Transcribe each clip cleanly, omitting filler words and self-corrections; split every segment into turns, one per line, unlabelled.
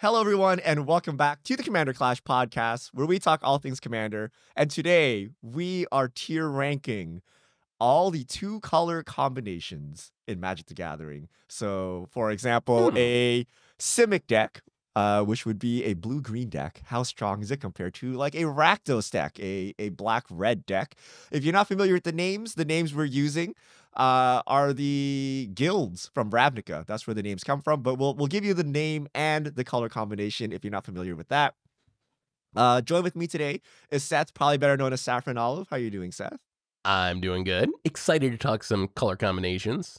Hello, everyone, and welcome back to the Commander Clash podcast, where we talk all things Commander. And today we are tier ranking all the two-color combinations in Magic the Gathering. So, for example, a Simic deck, which would be a blue-green deck. How strong is it compared to like a Rakdos deck, a black-red deck? If you're not familiar with the names we're using are the guilds from Ravnica. That's where the names come from. But we'll give you the name and the color combination if you're not familiar with that. Join with me today is Seth, probably better known as Saffron Olive. How are you doing, Seth?
I'm doing good. Excited to talk some color combinations.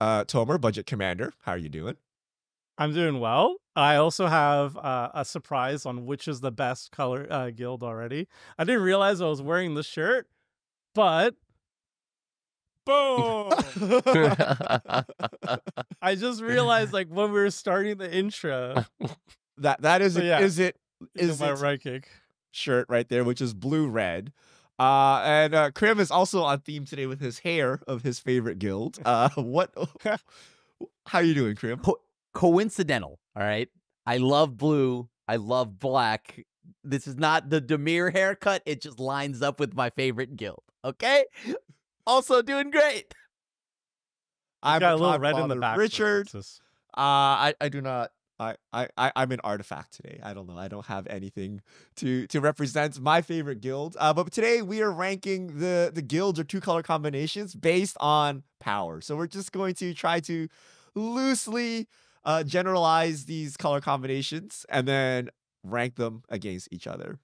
Tomer, Budget Commander. How are you doing?
I'm doing well. I also have a surprise on which is the best color guild already. I didn't realize I was wearing this shirt, but boom! I just realized like when we were starting the intro.
that is
So, yeah,
is it
my ranking
shirt right there, which is blue-red. And Krim is also on theme today with his hair of his favorite guild. How you doing, Krim?
Coincidental, all right? I love blue. I love black. This is not the Demir haircut. It just lines up with my favorite guild, okay? Also doing great.
I'm
got a little red in the back.
Richard. I do not. I'm an artifact today. I don't know. I don't have anything to represent my favorite guild. But today we are ranking the guilds or two-color combinations based on power. So we're just going to try to loosely generalize these color combinations and then rank them against each other.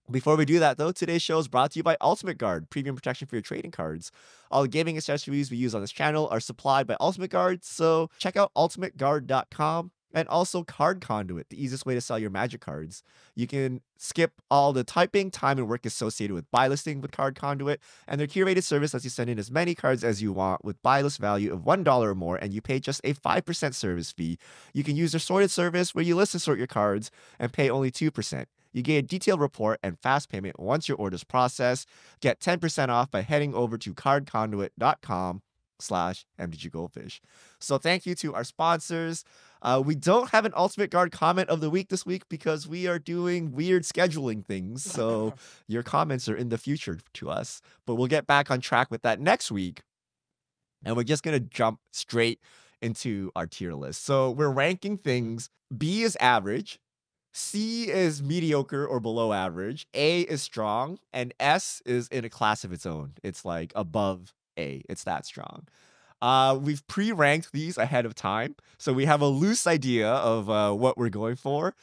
Before we do that, though, today's show is brought to you by Ultimate Guard, premium protection for your trading cards. All the gaming accessories we use on this channel are supplied by Ultimate Guard, so check out ultimateguard.com. And also Card Conduit, the easiest way to sell your Magic cards. You can skip all the typing, time, and work associated with buy listing with Card Conduit, and their curated service lets you send in as many cards as you want with buy list value of $1 or more, and you pay just a 5% service fee. You can use their sorted service where you list and sort your cards and pay only 2%. You get a detailed report and fast payment once your order's processed. Get 10% off by heading over to cardconduit.com/MTGGoldfish. So thank you to our sponsors. We don't have an Ultimate Guard comment of the week this week because we are doing weird scheduling things. So your comments are in the future to us. But we'll get back on track with that next week. And we're just going to jump straight into our tier list. So we're ranking things. B is average. C is mediocre or below average. A is strong. And S is in a class of its own. It's like above A. It's that strong. We've pre-ranked these ahead of time, so we have a loose idea of what we're going for,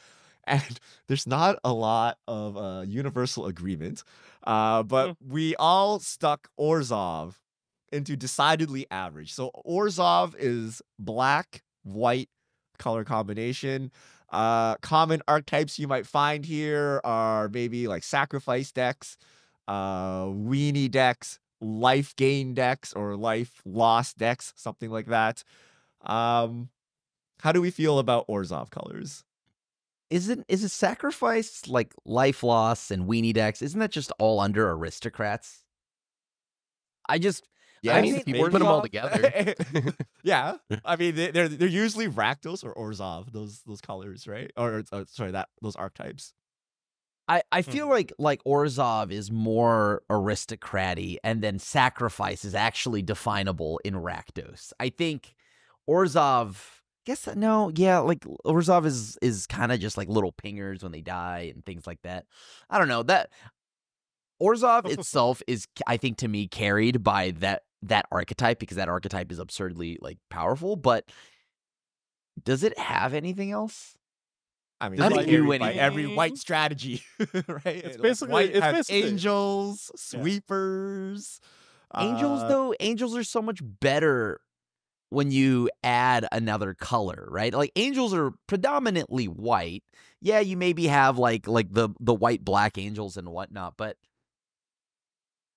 and there's not a lot of universal agreement, but we all stuck Orzhov into decidedly average. So Orzhov is black, white color combination. Common archetypes you might find here are maybe like sacrifice decks, weenie decks, life gain decks or life loss decks, something like that. How do we feel about Orzhov colors?
Is it sacrifice like life loss and weenie decks? Isn't that just all under aristocrats?
I mean, people put them all together.
Yeah, I mean they're usually Rakdos or Orzhov, those colors, right? Or sorry, those archetypes.
I feel like Orzhov is more aristocratic, and then sacrifice is actually definable in Rakdos. I think Orzhov, like Orzhov is kind of just like little pingers when they die and things like that. I don't know, that Orzhov itself is, I think, to me, carried by that archetype because that archetype is absurdly like powerful. But does it have anything else?
I mean,
Does it do
by
anything?
every white strategy, right?
It's basically
angels, sweepers.
Angels are so much better when you add another color, right? Like angels are predominantly white. Yeah, you maybe have like the white black angels and whatnot, but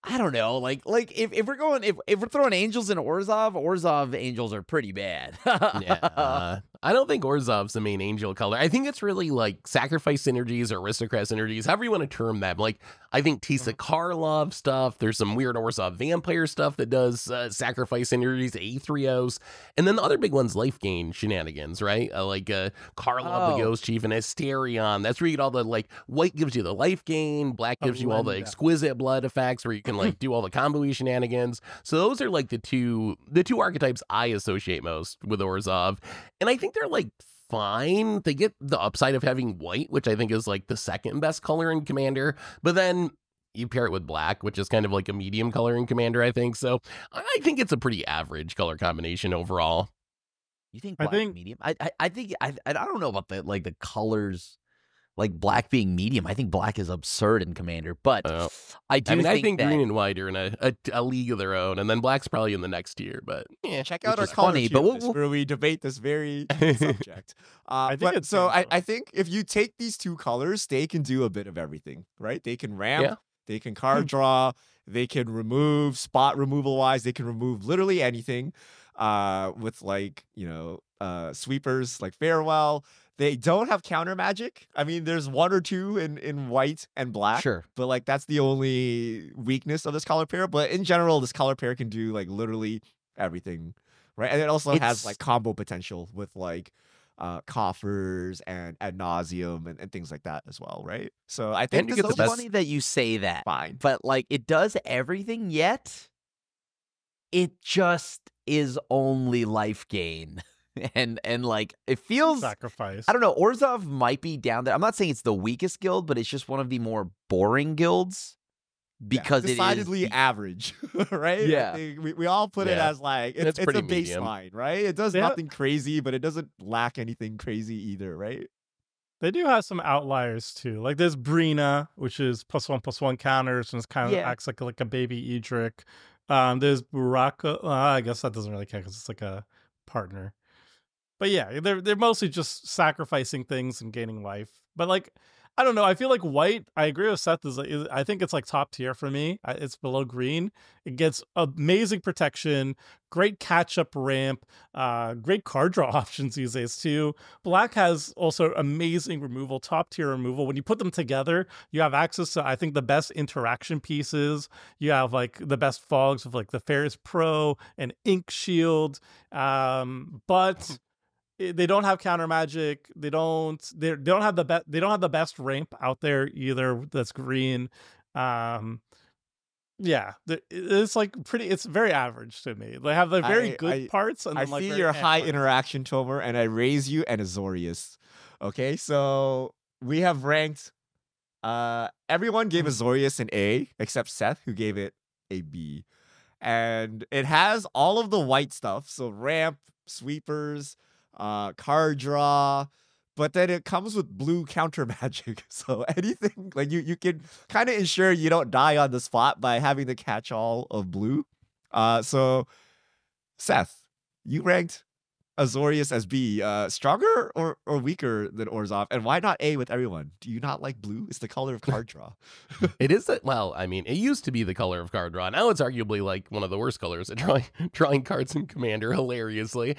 I don't know. Like if we're going if we're throwing angels in Orzhov angels are pretty bad.
Yeah. I don't think Orzhov's the main angel color. I think it's really like sacrifice synergies or aristocrat synergies, however you want to term them. Like, I think Tisa Karlov stuff. There's some weird Orzhov vampire stuff that does sacrifice synergies, A3Os. And then the other big one's life gain shenanigans, right? Karlov, the Ghost Chief, and Asterion. That's where you get all the, like, white gives you the life gain, black gives you all the exquisite blood effects where you can, like, do all the combo shenanigans. So those are, like, the two archetypes I associate most with Orzhov. And I think they're like fine. They get the upside of having white, which I think is like the second best color in Commander. But then you pair it with black, which is kind of like a medium color in Commander, I think. So I think it's a pretty average color combination overall.
You think black medium? I think I don't know about the colors. Like black being medium, I think black is absurd in Commander, but I think
green and white are in a league of their own, and then black's probably in the next tier. But
check out our color where we debate this very subject. I think if you take these two colors, they can do a bit of everything, right? They can ramp, they can card draw, they can remove spot removal wise, they can remove literally anything. With like sweepers like Farewell. They don't have counter magic. I mean, there's one or two in white and black.
Sure.
But like that's the only weakness of this color pair. But in general, this color pair can do like literally everything. Right. And it also has like combo potential with like coffers and ad nauseum and things like that as well, right? So I think
it's so funny that you say that.
Fine.
But like it does everything, yet it just is only life gain. And like it feels
sacrifice.
I don't know. Orzhov might be down there. I'm not saying it's the weakest guild, but it's just one of the more boring guilds because
decidedly average, right?
Yeah,
we all put it as like it's a baseline,
medium.
Right? It does nothing crazy, but it doesn't lack anything crazy either, right?
They do have some outliers too. Like there's Brina, which is +1/+1 counters, and it's kind of acts like a baby Edric. There's Baraka. I guess that doesn't really count because it's like a partner. But yeah, they're mostly just sacrificing things and gaining life. But like, I don't know. I feel like white. I agree with Seth. I think it's like top tier for me. It's below green. It gets amazing protection, great catch up ramp, great card draw options these days too. Black has also amazing removal, top tier removal. When you put them together, you have access to I think the best interaction pieces. You have like the best fogs of like the Ferris Pro and Ink Shield, but they don't have counter magic. They don't have the best ramp out there either. That's green. It's like it's very average to me. They have the very good parts. And
I
then, like,
see your high interaction, Tomer, and I raise you and Azorius. Okay, so we have ranked. Everyone gave Azorius an A except Seth, who gave it a B, and it has all of the white stuff. So ramp, sweepers. Card draw, but then it comes with blue counter magic. So anything like you can kind of ensure you don't die on the spot by having the catch all of blue. So Seth, you ranked Azorius as B, stronger or weaker than Orzhov, and why not A with everyone? Do you not like blue? It's the color of card draw.
It is well, I mean, it used to be the color of card draw. Now it's arguably like one of the worst colors at drawing cards in Commander, hilariously.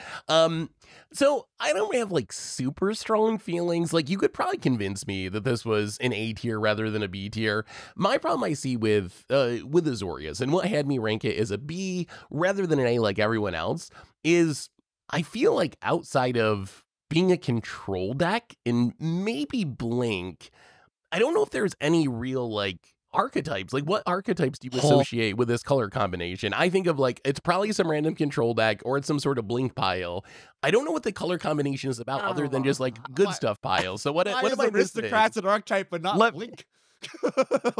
So I don't have like super strong feelings. Like you could probably convince me that this was an A tier rather than a B tier. My problem I see with Azorius, and what had me rank it as a B rather than an A like everyone else, is I feel like outside of being a control deck and maybe Blink, I don't know if there's any real like archetypes. Like what archetypes do you associate with this color combination? I think of like it's probably some random control deck or it's some sort of Blink pile. I don't know what the color combination is about other than just like good stuff pile. So what am I
aristocrats an archetype but not Blink?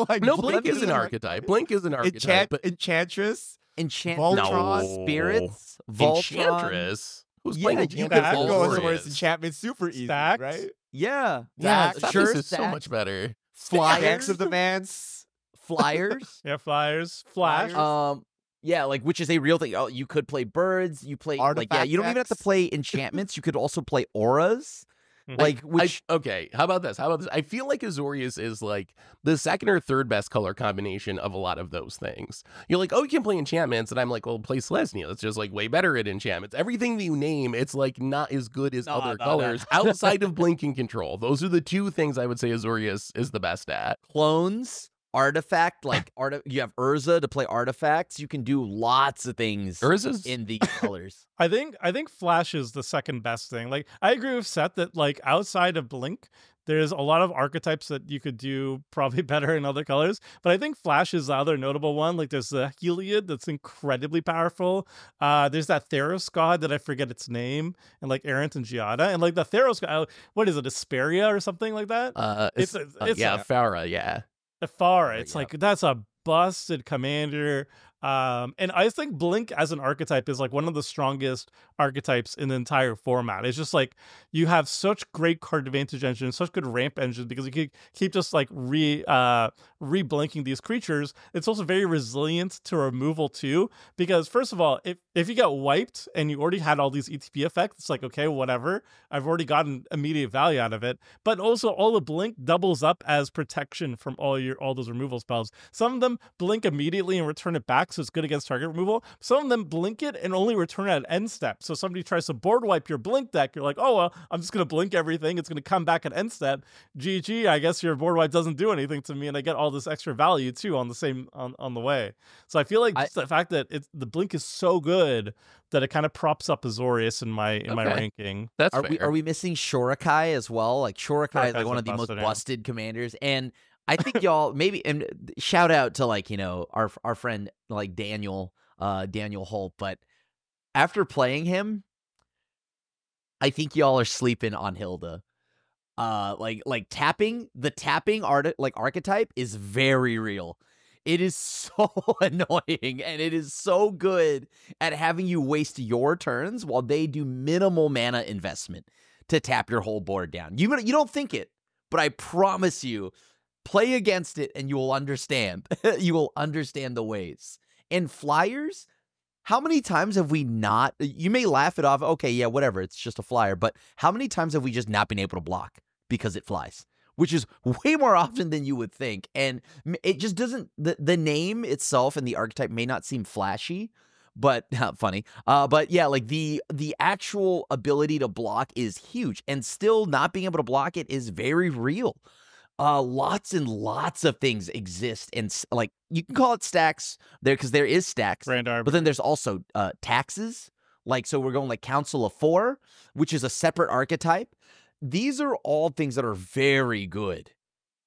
Like no, Blink is an archetype. Blink is an archetype.
But Enchantress.
Voltron, Spirits, Voltron.
Enchantress. Who's playing
Enchantress? Enchantment super easy,
Stacks?
right?
Yeah.
Sure, is so much better.
Flyers
of demands.
Flyers.
Yeah, Flyers. Flash.
Yeah, like which is a real thing. Oh, you could play birds. You play
Artifact
you don't even have to play enchantments. You could also play auras. Like, which
okay, how about this? I feel like Azorius is like the second or third best color combination of a lot of those things. You're like, oh, you can play enchantments, and I'm like, well, play Selesnya. It's just like way better at enchantments. Everything that you name, it's like not as good as other colors outside of Blink and Control. Those are the two things I would say Azorius is the best at.
Clones, artifact, like you have Urza to play artifacts. You can do lots of things
Urza's
in these colors.
I think Flash is the second best thing. Like, I agree with Seth that like outside of Blink, there's a lot of archetypes that you could do probably better in other colors. But I think Flash is the other notable one. Like, there's the Heliod that's incredibly powerful. There's that Theros god that I forget its name, and like Errant and Giada, and like the Theros god, what is it, Asperia or something like that?
It's Farah, yeah.
Ephara. It's like, that's a busted commander. And I think Blink as an archetype is like one of the strongest archetypes in the entire format. It's just like you have such great card advantage engines, such good ramp engines, because you can keep just like re-blinking these creatures. It's also very resilient to removal too, because first of all, if you get wiped and you already had all these ETP effects, it's like, okay, whatever, I've already gotten immediate value out of it. But also all the Blink doubles up as protection from all those removal spells. Some of them blink immediately and return it back, so it's good against target removal. Some of them blink it and only return it at end step. So somebody tries to board wipe your Blink deck, you're like, oh, well, I'm just going to blink everything. It's going to come back at end step. GG, I guess your board wipe doesn't do anything to me, and I get all this extra value too on the same on the way. So I feel like just the fact that the Blink is so good that it kind of props up Azorius in my ranking.
That's fair.
Are we missing Shorakai as well? Like Shorakai is like one of the most busted commanders, and I think y'all maybe, and shout out to like, you know, our friend like Daniel Holt, but after playing him, I think y'all are sleeping on Hilda. Like tapping archetype is very real. It is so annoying, and it is so good at having you waste your turns while they do minimal mana investment to tap your whole board down. You don't think it, but I promise you, play against it and you will understand. You will understand the ways. And flyers, how many times have we not, you may laugh it off, okay, yeah, whatever, it's just a flyer, but how many times have we just not been able to block because it flies? Which is way more often than you would think. And it just doesn't, the name itself and the archetype may not seem flashy, but funny. But yeah, like the actual ability to block is huge, and still not being able to block it is very real. Lots and lots of things exist, and like you can call it stacks there because there is stacks, but then there's also taxes. Like, so we're going like Council of Four, which is a separate archetype. These are all things that are very good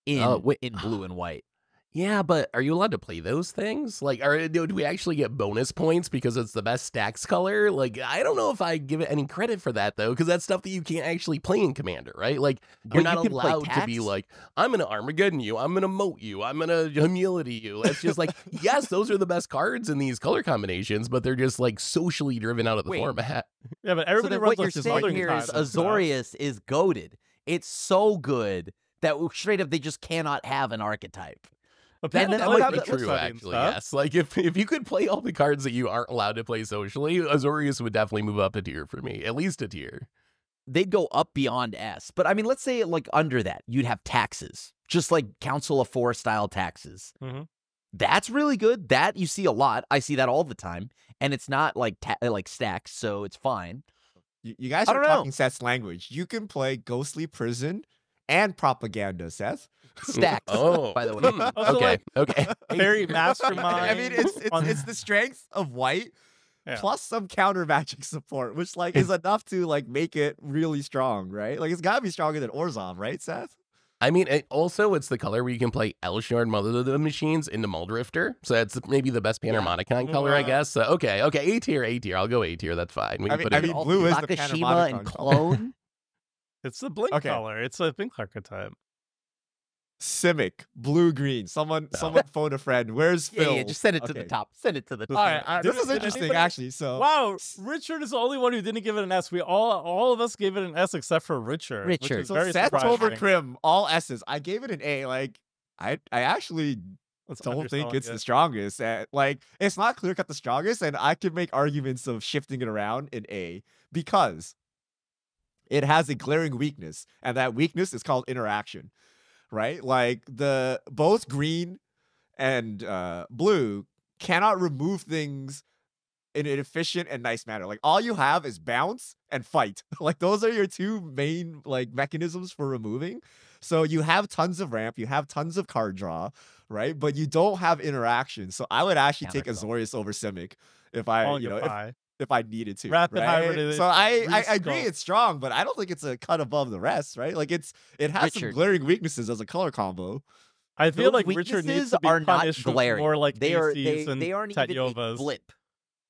in blue and white.
Yeah, but are you allowed to play those things? Like, do we actually get bonus points because it's the best stacks color? Like, I don't know if I give it any credit for that, though, because that's stuff that you can't actually play in Commander, right? Like, you're not allowed to be like, I'm going to Armageddon you, I'm going to moat you, I'm going to humility you. It's just like, yes, those are the best cards in these color combinations, but they're just like socially driven out of the format.
Yeah, but everybody
what you're saying here is Azorius is goated. It's so good that straight up they just cannot have an archetype.
That might be true, actually, yes. Like, if you could play all the cards that you aren't allowed to play socially, Azorius would definitely move up a tier for me, at least a tier.
They'd go up beyond S. But, I mean, let's say, like, under that, you'd have taxes. Just like Council of Four style taxes.
Mm-hmm.
That's really good. That you see a lot. I see that all the time. And it's not, like, stacks, so it's fine.
You guys are talking Seth's language. You can play Ghostly Prison and Propaganda, Seth.
Stacks.
Oh,
by the way.
Okay.
Very mastermind.
I mean, it's the strength of white plus some counter magic support, which like is enough to like make it really strong, right? Like, it's got to be stronger than Orzhov, right, Seth?
I mean, it's the color where you can play Elshard Mother of the Machines into Muldrifter. So that's maybe the best Panharmonicon color, I guess. Okay, A tier. I'll go A tier. That's fine. We can put it
blue is the Panharmonicon
and Clone.
It's the Blink color. It's a Blink archetype.
Simic, blue-green. Someone phone a friend. Where's Phil?
Yeah, just send it to the top. Send it to the top.
All right, this is interesting, actually. So
wow, Richard is the only one who didn't give it an S. We all of us gave it an S except for Richard.
So Seth over Krim, all S's. I gave it an A. Like, I actually don't think it's the strongest. Like, it's not clear-cut the strongest, and I could make arguments of shifting it around in A because it has a glaring weakness, and that weakness is called interaction, right? Like both green and blue cannot remove things in an efficient and nice manner. Like all you have is bounce and fight. Like those are your two main like mechanisms for removing. So you have tons of ramp, you have tons of card draw, right? But you don't have interaction. So I would actually take Azorius over Simic if I, if I needed to.
Rapid
right? So I agree it's strong, but I don't think it's a cut above the rest, right? Like it has some glaring weaknesses as a color combo.
I feel like Richard needs to be
are not
punished
glaring.
more like
they aren't even a blip.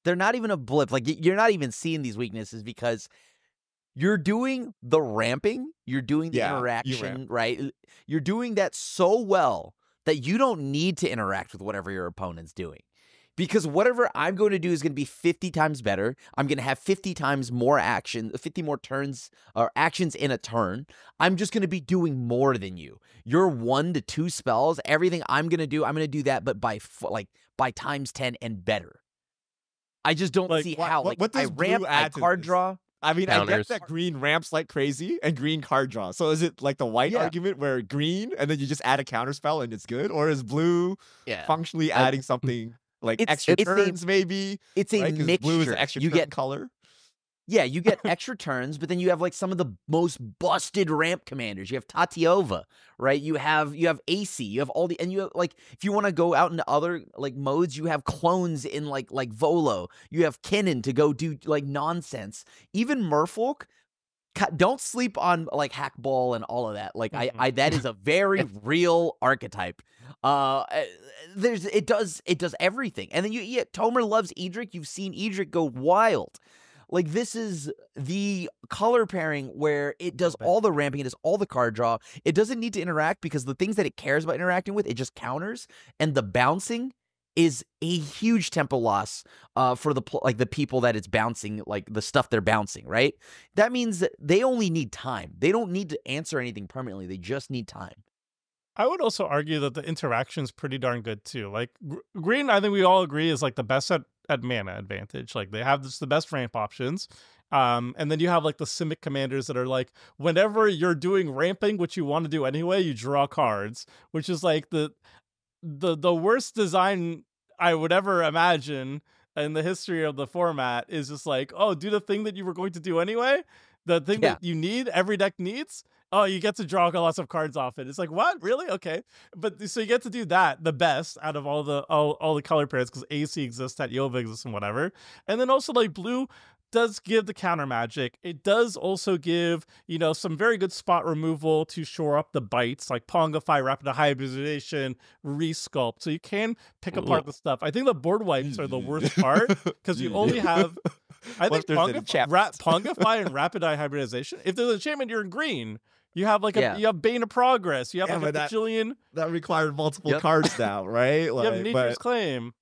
They're not even a blip. Like you're not even seeing these weaknesses because you're doing the ramping, you're doing the interaction, right? You're doing that so well that you don't need to interact with whatever your opponent's doing. Because whatever I'm going to do is going to be 50 times better. I'm going to have 50 times more action, 50 more turns or actions in a turn. I'm just going to be doing more than you. Your 1 to 2 spells, everything I'm going to do that, but by times 10 and better. I just don't see how. Like
what does
I ramp, I card draw.
I mean, I get that green ramps like crazy and green card draw. So is it like the white argument where green and then you just add a counter spell and it's good? Or is blue functionally adding something like extra turns maybe?
It's a mixture.
Blue is an extra color.
Yeah, you get extra turns, but then you have like some of the most busted ramp commanders. You have Tatiova, right? You have AC, you have all the, and you have like, if you want to go out into other like modes, you have clones in like Volo. You have Kinnan to go do like nonsense. Even Merfolk, don't sleep on like Hackball and all of that. Like that is a very real archetype. It does everything. And then Tomer loves Edric. You've seen Edric go wild. Like, this is the color pairing where it does all the ramping, it does all the card draw. It doesn't need to interact because the things that it cares about interacting with, it just counters. And the bouncing is a huge tempo loss for the people that it's bouncing, like the stuff they're bouncing, right? That means that they only need time. They don't need to answer anything permanently. They just need time.
I would also argue that the interaction's pretty darn good too. Like green, I think we all agree is like the best at mana advantage. Like they have the best ramp options. And then you have like the Simic commanders that are like, whenever you're doing ramping, which you want to do anyway, you draw cards, which is like the worst design I would ever imagine in the history of the format. Is just like, oh, do the thing that you were going to do anyway. The thing that you need, every deck needs. Oh, you get to draw lots of cards off it. It's like, what? Really? Okay. But so you get to do that the best out of all the color pairs because AC exists, Tatiova exists, and whatever. And then also like blue does give the counter magic. It does also give, some very good spot removal to shore up the bites, like Pongify, Rapid Hybridization, Resculpt. So you can pick apart the stuff. I think the board wipes are the worst part because you only have, I think Pongify and Rapid Hybridization. If there's an enchantment, you're in green. You have like you have Bane of Progress. You have like a bajillion.
That required multiple cards now, right?
Like, you have Nature's Claim.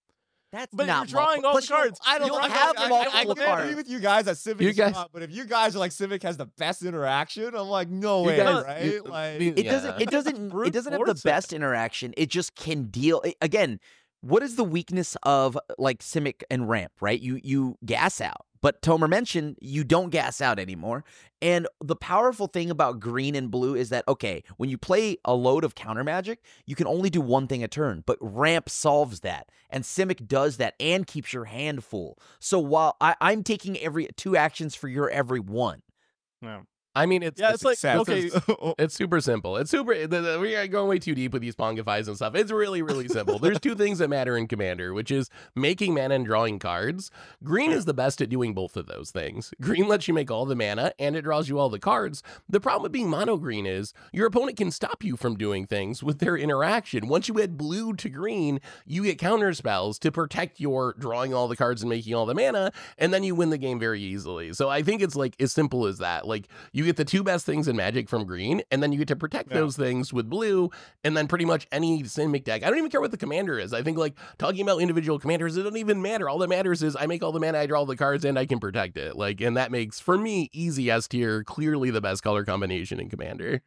But
you're drawing all the cards.
I don't have multiple cards.
I agree with you guys that Civic is not, but if you guys are like Civic has the best interaction, I'm like, no way, right? Like
it doesn't have the best interaction. It just can deal. Again, what is the weakness of like Simic and Ramp, right? You gas out. But Tomer mentioned you don't gas out anymore. And the powerful thing about green and blue is that, okay, when you play a load of counter magic, you can only do one thing a turn. But Ramp solves that. And Simic does that and keeps your hand full. So while I'm taking every 2 actions for your every 1.
Yeah.
I mean, it's
like, okay.
It's super simple. It's super. We are going way too deep with these Pongifies and stuff. It's really, really simple. There's 2 things that matter in Commander, which is making mana and drawing cards. Green is the best at doing both of those things. Green lets you make all the mana and it draws you all the cards. The problem with being mono green is your opponent can stop you from doing things with their interaction. Once you add blue to green, you get counter spells to protect your drawing all the cards and making all the mana, and then you win the game very easily. So I think it's like as simple as that. Like you get the 2 best things in Magic from green, and then you get to protect those things with blue, and then pretty much any Simic deck. I don't even care what the commander is. I think like talking about individual commanders, it doesn't even matter. All that matters is I make all the mana, I draw all the cards, and I can protect it. Like, and that makes, for me, easy S tier, clearly the best color combination in Commander.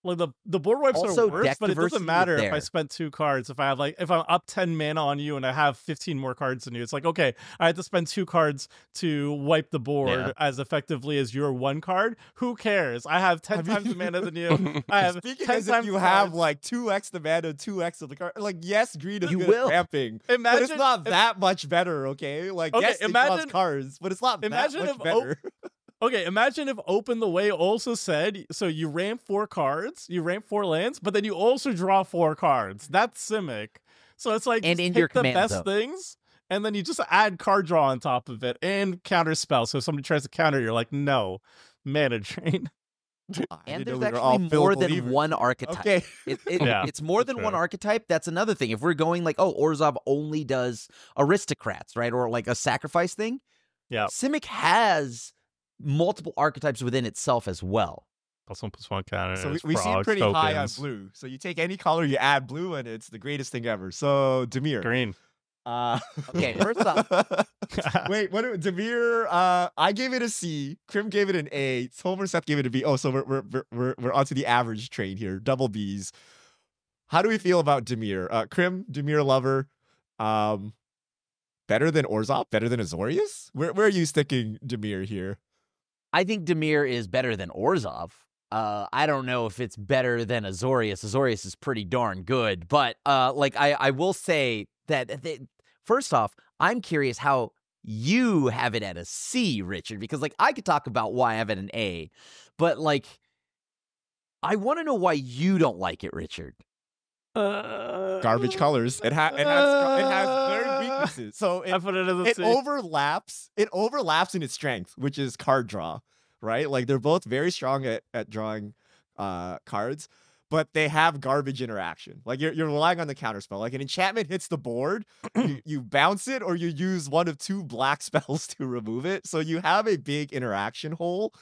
Like the board wipes
Also,
are worse,
deck
but it doesn't
diversity
matter
is
if I
there.
spent 2 cards. If I'm up 10 mana on you and I have 15 more cards than you, it's like, okay, I had to spend 2 cards to wipe the board as effectively as your 1 card. Who cares? I have 10 times the mana than you. I have
Speaking
10
as if
times
you
the
have
cards.
like 2x the mana, 2x of the card. Like, yes, green is
You
good
will.
at ramping, but it's
Imagine
not
if-
that much better. Okay, like
Okay,
yes, it draws
imagine-
cards, but it's not that
imagine
much
if
better.
Okay, imagine if Open the Way also said, so you ramp 4 cards, you ramp 4 lands, but then you also draw 4 cards. That's Simic. So it's like,
And
just
in
pick
your
the
command
best
zone.
things, and then you just add card draw on top of it, and counter spell. So if somebody tries to counter, you're like, no, mana drain.
And
didn't know
there's
we were all
actually
Phil
more than
believers.
one archetype.
Okay,
Yeah,
It's more than one
true.
archetype. That's another thing. If we're going like, oh, Orzhov only does aristocrats, right? Or like a sacrifice thing.
Yeah.
Simic has multiple archetypes within itself as well.
+1/+1 counter.
so we seem
frogs,
pretty high on
tokens,
blue. So you take any color, you add blue, and it's the greatest thing ever. So Dimir.
green.
Okay, first off-
Wait, Dimir? I gave it a C. Krim gave it an A. Homer Seth gave it a B. Oh, so we're onto the average train here. Double Bs. How do we feel about Dimir? Krim, Dimir lover. Better than Orzhov? Better than Azorius? Where are you sticking Dimir here?
I think Dimir is better than Orzhov. I don't know if it's better than Azorius. Azorius is pretty darn good, but like I will say that first off, I'm curious how you have it at a C, Richard, because like I could talk about why I have it an A, but like I want to know why you don't like it, Richard.
Garbage colors. It has very weaknesses. So
I put it as a
it
C.
overlaps. It overlaps in its strength, which is card draw, right? Like they're both very strong at drawing cards, but they have garbage interaction. Like you're relying on the counter spell. Like an enchantment hits the board, you bounce it, or you use one of 2 black spells to remove it. So you have a big interaction hole,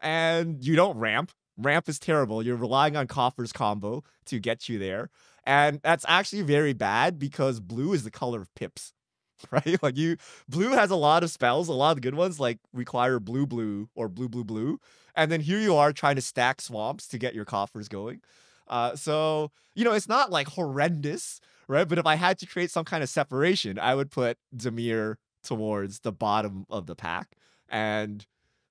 and you don't ramp. Ramp is terrible. You're relying on Coffer's combo to get you there. And that's actually very bad because blue is the color of pips, right? Like blue has a lot of spells, a lot of the good ones like require blue or blue. And then here you are trying to stack swamps to get your coffers going. So, it's not like horrendous, right? But if I had to create some kind of separation, I would put Dimir towards the bottom of the pack. And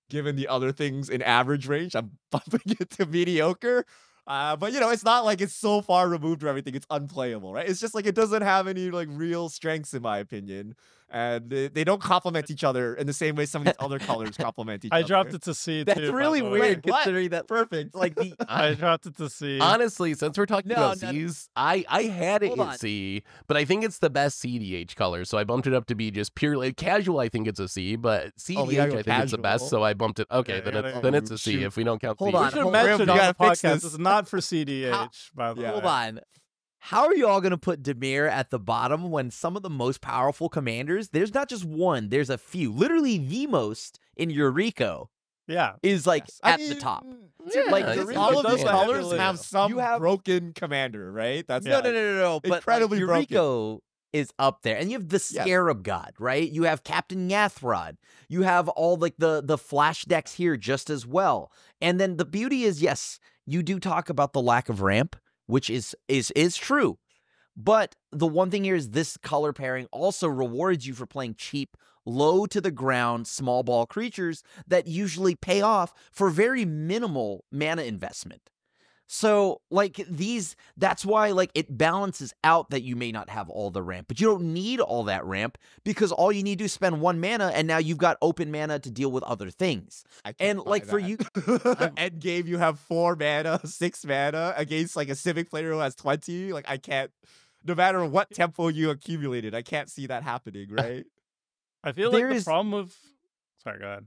given the other things in average range, I'm bumping it to mediocre. But it's not like it's so far removed from everything, it's unplayable, right? It's just like it doesn't have any like real strengths in my opinion. And they don't complement each other in the same way some of these other colors complement each other.
I dropped it to C
That's
too. by
really
the way.
weird
What?
considering that
Perfect.
like the
I dropped it to C.
Honestly, since we're talking
No,
about
no.
C's, I had it
Hold
in
on.
C, but I think it's the best CDH color, so I bumped it up to be just purely casual. I think it's a C, but CDH
gotta go
I think it's the best,
casual.
so I bumped it. Okay,
Yeah,
then
you
it's
gotta-
then it's a C
shoot.
if we don't count
Hold
CDH.
on.
We should
Hold-
mention
you
on
gotta
the
fix
podcast.
this.
This is not for CDH, by the
Yeah.
way.
Hold on. How are you all going to put Dimir at the bottom when some of the most powerful commanders, there's not just one, there's a few. Literally the most in Yuriko
Yeah.
is like
Yes. I
at the
mean,
top.
Yeah,
Like,
it's
Yuriko
all of
does
these
that
colors
heavily.
have some
You have-
broken commander, right? That's
Yeah.
No. But
Incredibly
like,
broken.
Yuriko is up there. And you have the Scarab God, right? You have Captain Yathrod. You have all like the flash decks here just as well. And then the beauty is, yes, you do talk about the lack of ramp, which is true. But the one thing here is this color pairing also rewards you for playing cheap, low to the ground, small ball creatures that usually pay off for very minimal mana investment. So like that's why like it balances out that you may not have all the ramp, but you don't need all that ramp because all you need to do is spend 1 mana and now you've got open mana to deal with other things.
I can't
And
buy
like for
that.
you,
End game, you have 4 mana, 6 mana against like a Civic player who has 20. Like I can't, no matter what tempo you accumulated, I can't see that happening, right?
I feel like
There
the
is-
problem with. Sorry, go ahead.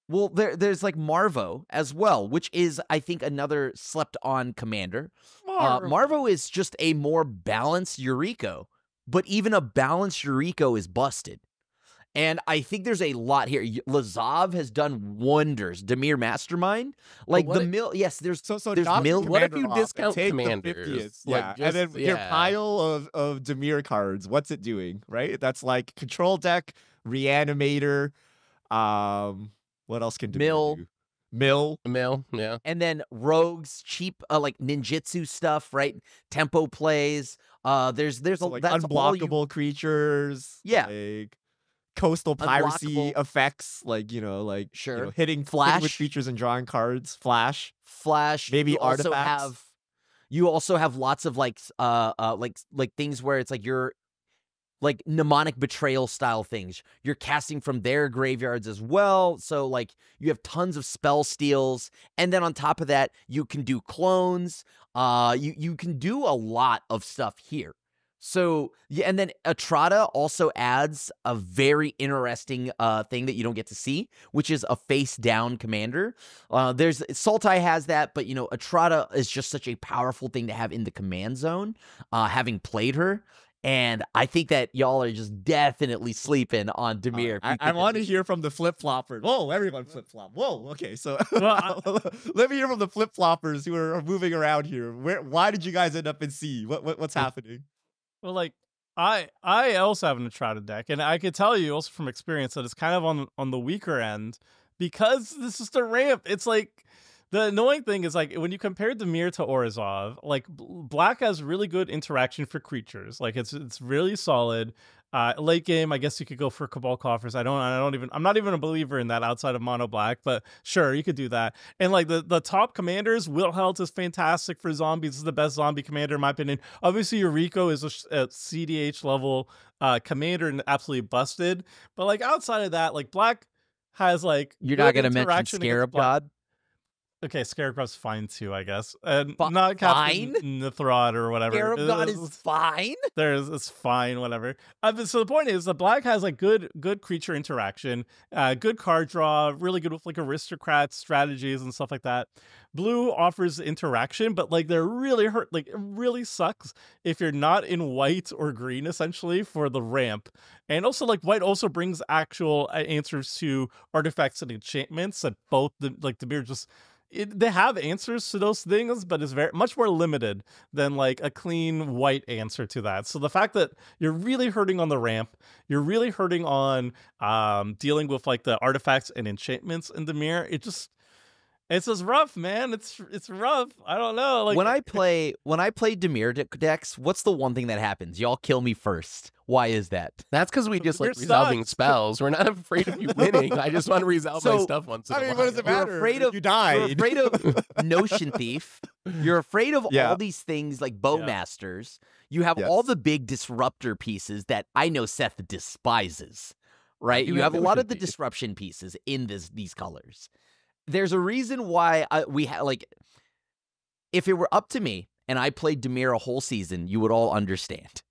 well, there's like Marvo as well, which is I think another slept on commander. Marvo is just a more balanced Yuriko, but even a balanced Yuriko is busted. And I think there's a lot here. Lazav has done wonders. Dimir Mastermind, like
what
the
if-
mill. Yes, there's
So
there's
knock
Mill-
the
what if
commander
you
off and
discount
take the
commanders?
50th,
Like,
yeah, and then
just-
your
yeah.
pile of Dimir cards, what's it doing, right? That's like control deck, reanimator. What else can Dimir
Mill.
do? Mill.
Yeah.
And then rogues, cheap like ninjutsu stuff, right? Tempo plays. There's
So,
a
like
that's all you,
unblockable creatures.
Yeah.
Like coastal piracy
Unblockable.
effects, like like
Sure.
hitting
Flash.
with features and drawing cards. Flash.
You
Maybe
also
artifacts.
you also have lots of like things where it's like you're like mnemonic betrayal style things. You're casting from their graveyards as well. So like you have tons of spell steals. And then on top of that, you can do clones. You can do a lot of stuff here. So yeah, and then Atrata also adds a very interesting thing that you don't get to see, which is a face down commander. There's Sultai has that, but Atrata is just such a powerful thing to have in the command zone, having played her. And I think that y'all are just definitely sleeping on Dimir.
I want to hear from the flip-floppers. Whoa, everyone flip-flop. Whoa, okay. So let me hear from the flip-floppers who are moving around here. Why did you guys end up in C? What's happening?
Well, like I also have an Atrata deck, and I could tell you also from experience that it's kind of on the weaker end because this is the ramp. It's like the annoying thing is like when you compare Dimir to Orzhov, like Black has really good interaction for creatures. Like it's really solid. Late game, I guess you could go for Cabal Coffers. I'm not even a believer in that outside of Mono Black, but sure, you could do that. And like the top commanders, Wilhelt is fantastic for zombies. This is the best zombie commander in my opinion. Obviously, Yuriko is a CDH level commander and absolutely busted. But like outside of that, like Black has like
you're not gonna mention Scarab God.
Okay, Scarab God's fine too, I guess. And not Captain Nithrod or whatever.
Scarab God is fine?
It's fine, whatever. So the point is that Black has like good creature interaction, good card draw, really good with like aristocrat strategies and stuff like that. Blue offers interaction, but like they're really like it really sucks if you're not in white or green essentially for the ramp. And also like white also brings actual answers to artifacts and enchantments that both the Dimir just they have answers to those things, but it's very much more limited than like a clean white answer to that. So the fact that you're really hurting on the ramp, you're really hurting on dealing with like the artifacts and enchantments in Dimir, it's just rough, man. It's rough. I don't know. Like
when I play Dimir decks, what's the one thing that happens? Y'all kill me first. Why is that?
That's because we just like resolving spells. We're not afraid of you winning. I just want to resolve my stuff once in a while.
What does it matter?
You're afraid of
you died.
You're afraid of Notion Thief. You're afraid of all these things like Bowmasters. You have all the big disruptor pieces that I know Seth despises. Right? You have a lot of the disruption pieces in these colors. There's a reason why if it were up to me and I played Dimir a whole season, you would all understand.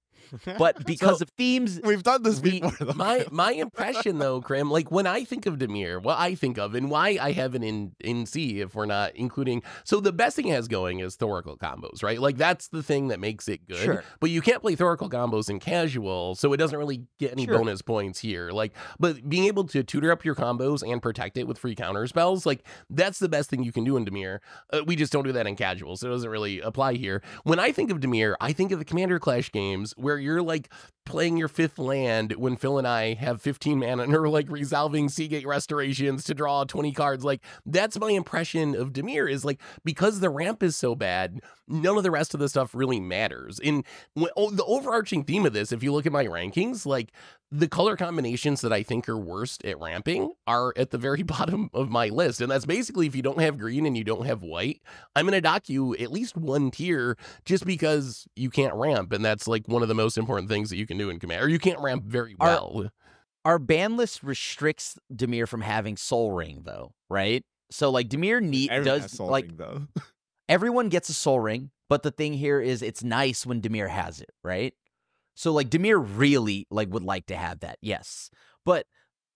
But because of themes,
we've done this before.
My impression though, Krim, like when I think of Dimir, what I think of and why I have it in C if we're not including. So the best thing it has going is Thoracle combos, right? Like that's the thing that makes it good.
Sure.
But you can't play Thoracle combos in casual, so it doesn't really get any bonus points here. Like, but being able to tutor up your combos and protect it with free counter spells, like that's the best thing you can do in Dimir. We just don't do that in casual, so it doesn't really apply here. When I think of Dimir, I think of the Commander Clash games where you're like playing your 5th land when Phil and I have 15 mana and are like resolving Seagate Restorations to draw 20 cards. Like that's my impression of Dimir is like because the ramp is so bad, none of the rest of the stuff really matters. And the overarching theme of this, if you look at my rankings, like the color combinations that I think are worst at ramping are at the very bottom of my list. And that's basically if you don't have green and you don't have white, I'm going to dock you at least 1 tier just because you can't ramp. And that's like one of the most important things that you can do in Commander. Or you can't ramp very well.
Our ban list restricts Dimir from having Soul Ring though, right? So like Dimir does like
ring, though.
Everyone gets a Soul Ring, but the thing here is it's nice when Dimir has it, right? So like Dimir really like would like to have that, yes. But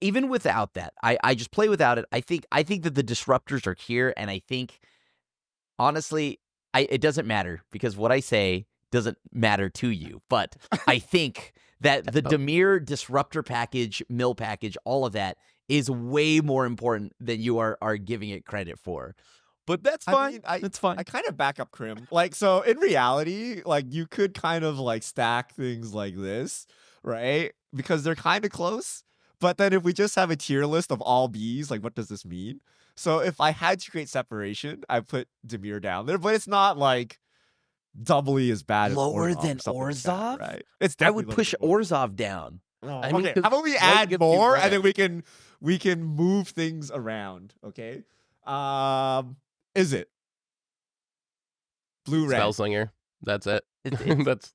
even without that, I just play without it. I think that the disruptors are here, and I think honestly, it doesn't matter because what I say doesn't matter to you. But I think that the Dimir disruptor package, mill package, all of that is way more important than you are giving it credit for. But that's fine. That's fine.
I kind of back up Krim. Like, so in reality, like you could kind of like stack things like this, right? Because they're kind of close. But then if we just have a tier list of all Bs, like what does this mean? So if I had to create separation, I put Dimir down there, but it's not like doubly as bad as
Lower
Orzhov
than
or something like
Orzhov?
that, right? It's
I
definitely
would
lower
push
than
Orzhov down.
I mean,
Okay, how about we
White
add
gives you
more and
red.
then we can move things around, okay? Is it blue red?
Spellslinger. That's it.
It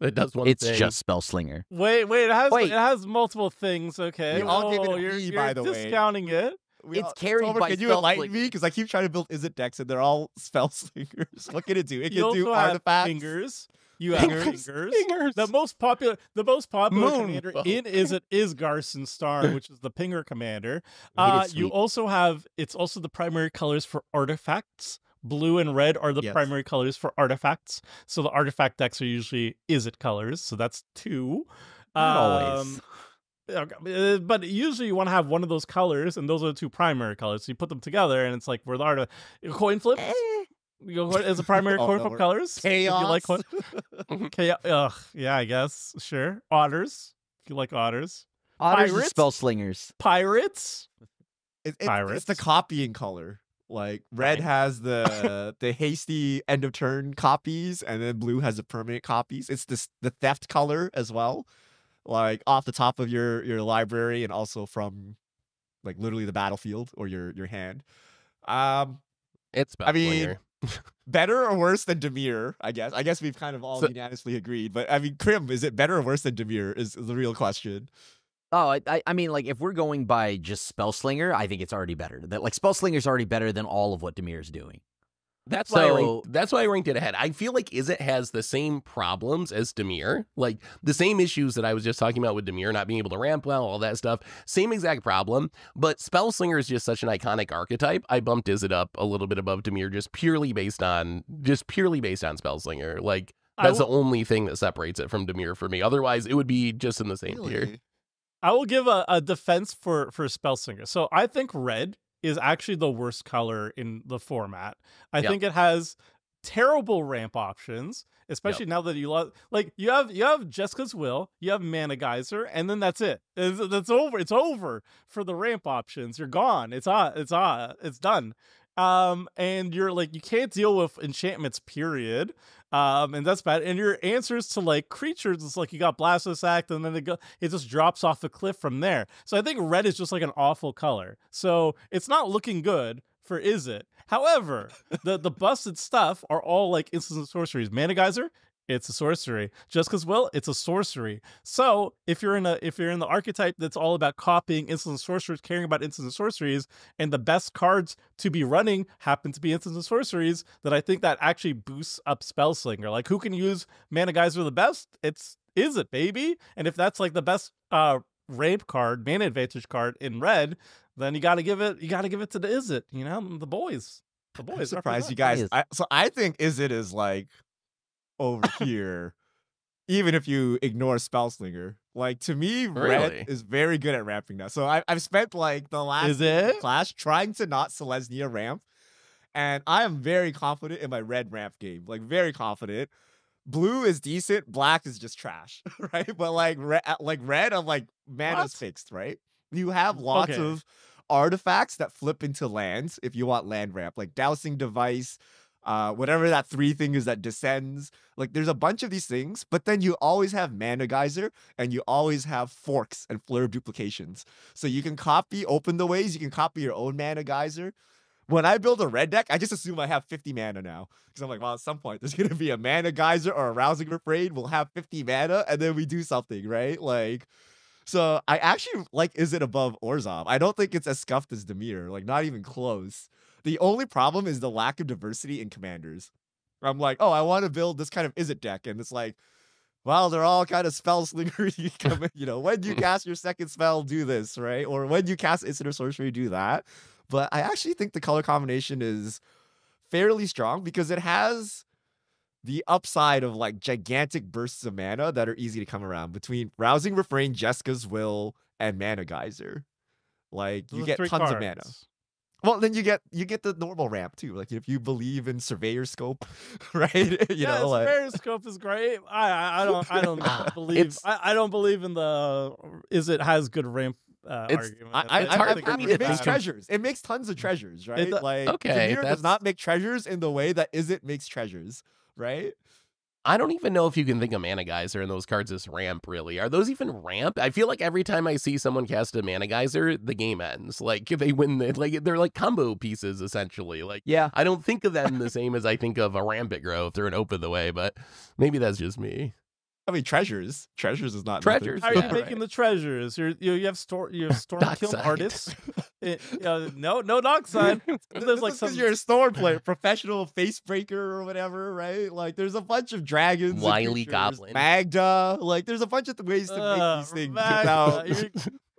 It does one
it's
thing.
just Spellslinger.
Wait,
Wait.
it has multiple things. Okay,
We all gave it a
you're,
B,
you're
by the way.
discounting it.
It's carried
Tomer,
by
can you enlighten
Spellslinger.
me? Because I keep trying to build Is It decks and they're all spell slingers. What can it do? It
You
can do
also have
artifacts.
fingers. You have fingers.
Fingers.
The most popular
Moon
commander
bow.
in is Garson Star, which is the Pinger commander.
I hate it
You
sweet.
also have it's also the primary colors for artifacts. Blue and red are the
Yes.
primary colors for artifacts. So the artifact decks are usually Is It colors. So that's 2.
Not always.
But usually you want to have one of those colors, and those are the 2 primary colors. So you put them together, and it's like we're the coin flips. You go as a primary
Oh,
coin
no,
flip
we're-
colors. If you like
Chaos.
Chaos. Yeah, I guess. Sure. Otters. If you like otters.
Otters are
Pirates?
Spellslingers.
Pirates.
It's the
Pirates.
copying color. Like red
Right.
has the hasty end of turn copies, and then blue has the permanent copies. It's the theft color as well, like off the top of your library, and also from like literally the battlefield or your hand.
It's
I mean,
Spellslinger.
better or worse than Dimir? I guess we've kind of all
So-
unanimously agreed. But I mean, Krim, is it better or worse than Dimir? Is the real question.
Oh, I mean, like, if we're going by just Spellslinger, I think it's already better. That like Spellslinger's already better than all of what Demir's doing.
That's
So-
why I ranked it ahead. I feel like Is It has the same problems as Dimir, like the same issues that I was just talking about with Dimir, not being able to ramp well, all that stuff. Same exact problem. But Spellslinger is just such an iconic archetype. I bumped Is It up a little bit above Dimir, just purely based on Spellslinger. Like that's the only thing that separates it from Dimir for me. Otherwise, it would be just in the same tier.
I will give a defense for Spellslinger. So I think red is actually the worst color in the format. I
Yep.
think it has terrible ramp options, especially now that you have Jessica's Will, you have Mana Geyser, and then that's it. That's over. It's over for the ramp options. You're gone. It's done. And you're like, you can't deal with enchantments, period. And that's bad. And your answers to like creatures, it's like you got Blasphemous Act, and then it just drops off the cliff from there. So I think red is just like an awful color. So it's not looking good for Is It. However, the busted stuff are all like instants and sorceries. Mana Geyser, it's a sorcery. Jessica's Will, it's a sorcery. So if you're in the archetype that's all about copying instants and sorceries, caring about instants and sorceries, and the best cards to be running happen to be instants and sorceries, then I think that actually boosts up Spellslinger. Like, who can use Mana Geyser the best? It's Is It, baby. And if that's like the best ramp card, mana advantage card in red, then you gotta give it to the Is It, the boys. The boys.
I'm surprised you
represent.
guys. So I think Is It is like over here, even if you ignore Spellslinger. Like, to me,
Really?
red is very good at ramping now. So I've spent like the last
Is it?
class trying to not Selesnya ramp, and I am very confident in my red ramp game. Like, very confident. Blue is decent. Black is just trash, right? But like red, I'm like, mana's
What?
fixed, right? You have lots
Okay.
of artifacts that flip into lands if you want land ramp, like Dowsing Device, whatever that 3 thing is that descends. Like, there's a bunch of these things, but then you always have Mana Geyser, and you always have Forks and Flare of Duplications. So you can copy Open the Ways, you can copy your own Mana Geyser. When I build a red deck, I just assume I have 50 mana now. Because I'm like, well, at some point, there's going to be a Mana Geyser or a Rousing Refrain. We'll have 50 mana, and then we do something, right? Like, so I actually like Is It above Orzhov. I don't think it's as scuffed as Dimir. Like, not even close. The only problem is the lack of diversity in commanders. I'm like, oh, I want to build this kind of Is It deck. And it's like, well, they're all kind of spell slingers. When you cast your second spell, do this, right? Or when you cast instant or sorcery, do that. But I actually think the color combination is fairly strong because it has the upside of like gigantic bursts of mana that are easy to come around between Rousing Refrain, Jessica's Will, and Mana Geyser. Like,
Those
you
are
get
3
tons of mana.
cards.
Well, then you get the normal ramp too. Like, if you believe in Surveyor Scope, right?
Surveyor Scope is great. I don't believe
It's-
I don't believe in the Is It has good ramp argument.
it's hard for me to
it makes
think
treasures. It makes tons of treasures, right? Like
okay,
Dimir does not make treasures in the way that Izzet makes treasures, right?
I don't even know if you can think of Mana Geyser in those cards as ramp, really. Are those even ramp? I feel like every time I see someone cast a Mana Geyser, the game ends. Like, they win, they're like combo pieces, essentially. Like,
yeah.
I don't think of them the same as I think of a Rampant Grow if they're an Open the Way, but maybe that's just me.
I mean, treasures is not
treasures.
How are you
Yeah.
making the treasures? You have storm kill
Dockside.
artists. No dark side. There's like
because you're a storm player, professional face breaker or whatever, right? Like there's a bunch of dragons, and
Wily
creatures,
Goblin.
Magda. Like there's a bunch of ways to make these things
Magda.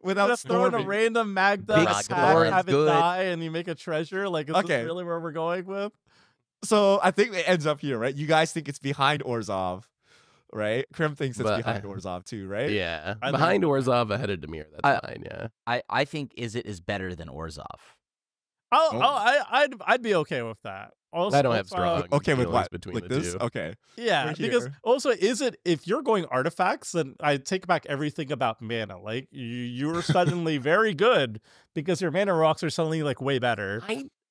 without
Just throwing a
storming.
random Magda,
Big
attack,
Scorin's
have it
good.
die, and you make a treasure. Like, is
Okay.
this really where we're going with?
So I think it ends up here, right? You guys think it's behind Orzhov, right? Krim thinks it's
But
behind Orzhov too, right?
Yeah.
I
Behind
think-
Orzhov, ahead of Dimir. That's fine, yeah.
I think Izzet is better than Orzhov.
I'd be okay with that. Also,
I don't have strong
Okay, with
feelings
what?
between
Like
the
this?
two.
Okay.
Yeah,
We're
because
here.
also if you're going artifacts, then I take back everything about mana. Like you're suddenly very good because your mana rocks are suddenly like way better.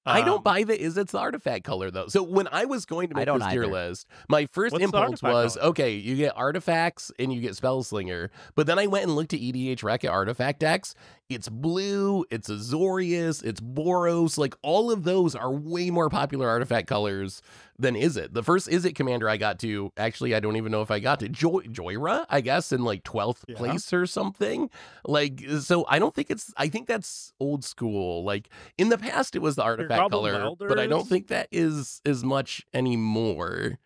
I don't buy the Izzet's the artifact color though. So when I was going to
I
make
don't
this tier
either.
list, my first
What's the
impulse
artifact
was,
color?
okay, you get artifacts and you get Spellslinger. But then I went and looked at EDH Rec at artifact decks. It's blue, it's Azorius, it's Boros. Like all of those are way more popular artifact colors than Izzet. The first Izzet commander I got to, actually, I don't even know if I got to Joyra, I guess, in like 12th
Yeah.
place or something. Like, so I don't think I think that's old school. Like in the past, it was the artifact
Goblin
color, but I don't
Welders?
think that is as much anymore.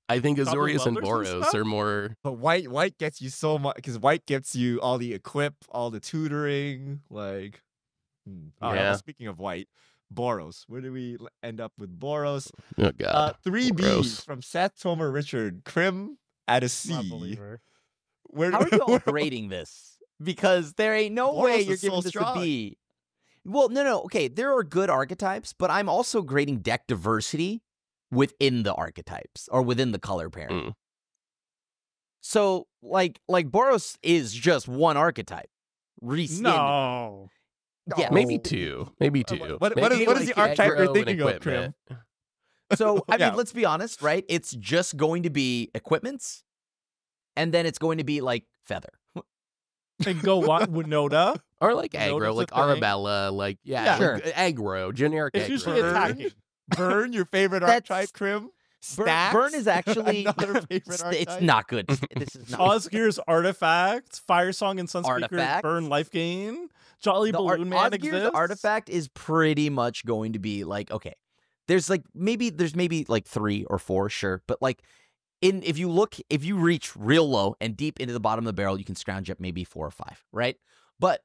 I think
Goblin
Azorius and
Welders and
Boros
stuff?
are more.
But white gets you so much because white gets you all the equip, all the tutoring, like. Oh,
Yeah.
well, speaking of white, Boros. Where do we end up with Boros?
Oh god.
3
Gross.
Bs from Seth, Tomer, Richard, Krim at a
Not a
C.
believer.
Where
How are you all
where-
grading this? Because there ain't no
Boros
way
is
you're
so
giving this
strong.
a B. Well, no. Okay, there are good archetypes, but I'm also grading deck diversity within the archetypes or within the color pairing.
Mm.
So, like Boros is just one archetype. Reskinned.
No.
Yeah,
Maybe two. Maybe two.
what
Maybe
is the archetype you're
aggro and
thinking of,
equipment.
So, I
Yeah.
mean, let's be honest, right? It's just going to be equipments, and then it's going to be like feather.
And go what Winota.
Or like
Notice
aggro,
a
like
thing.
Arabella, like
Yeah.
Sure.
like aggro, generic
It's
aggro.
usually attacking.
Burn, your favorite
That's-
archetype, Krim?
Burn
Stacks?
is actually
another favorite
it's
archetype?
not good. This is not.
Osgir's Artifact, Fire Song and Sunspeaker's
Artifact.
Burn Life Gain, Jolly Balloon Man
Osgir's
exists.
artifact is pretty much going to be like, okay, there's maybe like 3 or 4, sure, but like if you reach real low and deep into the bottom of the barrel, you can scrounge up maybe 4 or 5, right? But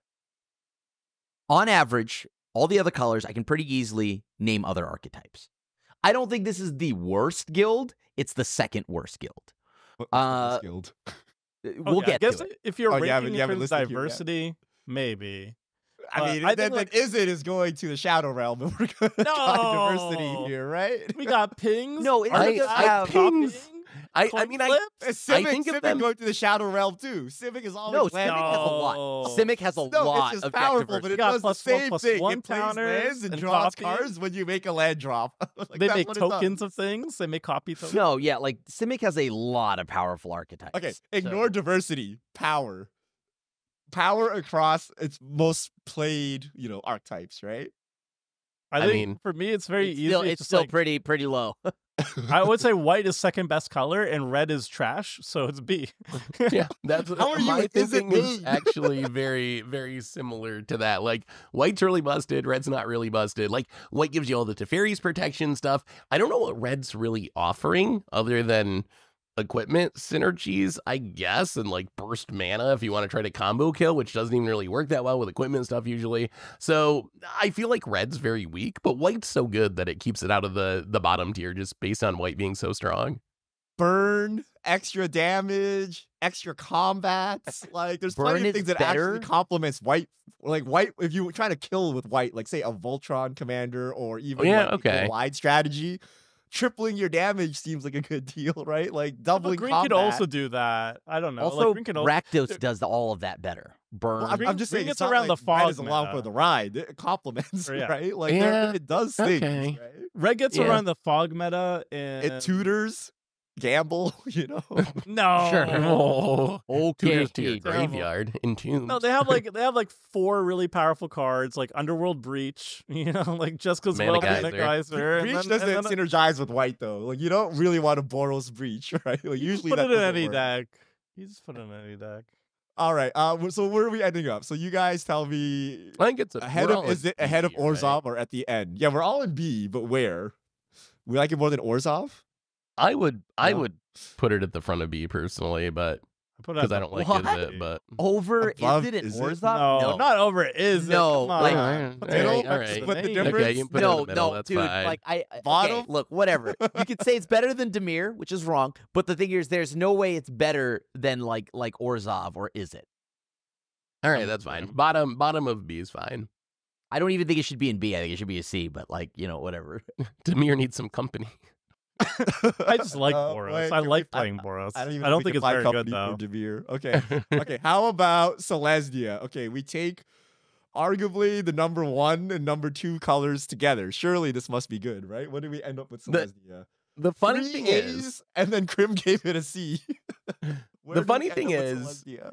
on average, all the other colors I can pretty easily name other archetypes. I don't think this is the worst guild. It's the second worst guild.
What's this guild?
We'll
Okay, I
get
guess
to it.
if you're
Oh, you
ranking
haven't-
in
you haven't
terms of
listed here yet.
diversity, maybe.
I mean,
I
then
think, like-
Izzet is going to the Shadow Realm, and we're going to talk diversity
No.
here, right?
We got pings.
No, it
artifacts,
doesn't have-
copying,
I
coin
mean,
flips.
Simic,
think of
Simic
them-
going to the Shadow Realm too. Simic is always
No,
landing.
Simic has a lot.
No.
Simic has a
No,
lot
it's
of
just
deck
powerful, but
diversity.
it
got
does the
+1,
same
+1
thing. It plays
counters
lands and
and
draws
copy.
cards when you make a land drop. Like,
They
that's
make
what it does.
tokens of things. They make copy tokens.
No, yeah, like Simic has a lot of powerful archetypes.
Okay, ignore
So-
diversity. Power across its most played, archetypes, right?
I
I
think
mean,
for me, it's very easy.
It's
just
still
like,
pretty low.
I would say white is second best color and red is trash, so it's B.
yeah, that's
How are you
my
with Izzet
thinking is
Main?
actually very, very similar to that. Like white's really busted, red's not really busted. Like white gives you all the Teferi's protection stuff. I don't know what red's really offering other than equipment synergies, I guess, and like burst mana if you want to try to combo kill, which doesn't even really work that well with equipment stuff usually. So I feel like red's very weak, but white's so good that it keeps it out of the bottom tier just based on white being so strong.
Burn, extra damage, extra combats. Like there's
Burn
plenty of
is
things that
better.
actually complements white. Like white, if you try to kill with white, like say a Voltron commander or even
Yeah,
like,
okay.
a wide strategy, tripling your damage seems like a good deal, right? Like doubling
green
combat.
could also do that. I don't know.
Also,
like, green can
Rakdos does all of that better. Burn.
Well, I'm just saying,
Green
it's
gets around
like
the fog
red is along
meta.
for the ride. It complements,
Yeah.
right? Like
Yeah,
it does things,
okay.
right?
Red gets
Yeah.
around the fog meta, and
It tutors, gamble, you know.
no,
Sure.
Oh,
Okay.
tutors to your
Terrible.
graveyard in Tombs.
no. They have like 4 really powerful cards, like Underworld Breach, you know, like just because
Mana
well
Geyser.
Geyser. and
Breach
then-
doesn't
and then
synergize with white though. Like you don't really want to Boros Breach, right? Like
you just
usually
put
that
it in
doesn't
any
work.
deck. You just put it in any deck.
All right. So where are we ending up? So you guys tell me
I think it's
ahead
we're
of
all
is
at
it ahead of
B, right?
Orzhov or at the end? Yeah, we're all in B, but where? We like it more than Orzhov?
I would
Yeah.
put it at the front of B personally, but
I put it
because
at
I
the
don't like
What?
Is it, but
Over
Above,
is it in
is it?
Orzhov?
No, not over. Is
No,
it? Come
like-
on. Put the
Middle,
name
all
next to
right.
but the
name.
difference-
okay, you can put it in
No,
the middle.
no,
That's
dude.
fine.
Like I
Bottom?
okay, look, whatever. You could say it's better than Dimir, which is wrong. But the thing is, there's no way it's better than like Orzhov, or is it?
All right, that's fine. Bottom of B is fine.
I don't even think it should be in B. I think it should be a C. But like, whatever.
Demir needs some company.
I just like
Uh,
Boros.
wait,
I
can
like
we-
playing Boros.
I don't even
I don't
we
think
can
it's
find
very good
company
though.
for Demir. Okay. Okay. How about Selesnya? Okay, we take arguably the number 1 and number 2 colors together. Surely this must be good, right? What did we end up with Selesnya?
The funny
3
thing
A's,
is,
and then Krim gave it a C. Where
The
did
funny
we end
thing
up with
is-
Selesnya?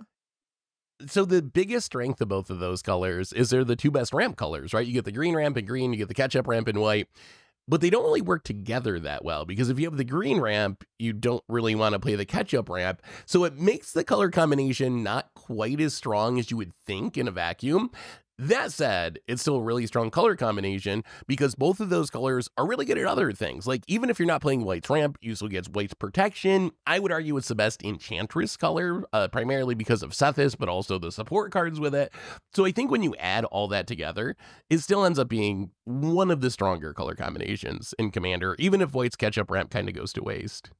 so the biggest strength of both of those colors is they're the 2 best ramp colors, right? You get the green ramp in green, you get the catch-up ramp in white, but they don't really work together that well because if you have the green ramp, you don't really want to play the catch-up ramp. So it makes the color combination not quite as strong as you would think in a vacuum. That said, it's still a really strong color combination because both of those colors are really good at other things. Like, even if you're not playing White's ramp, you still get White's protection. I would argue it's the best Enchantress color, primarily because of Sethis, but also the support cards with it. So I think when you add all that together, it still ends up being one of the stronger color combinations in Commander, even if White's catch-up ramp kind of goes to waste.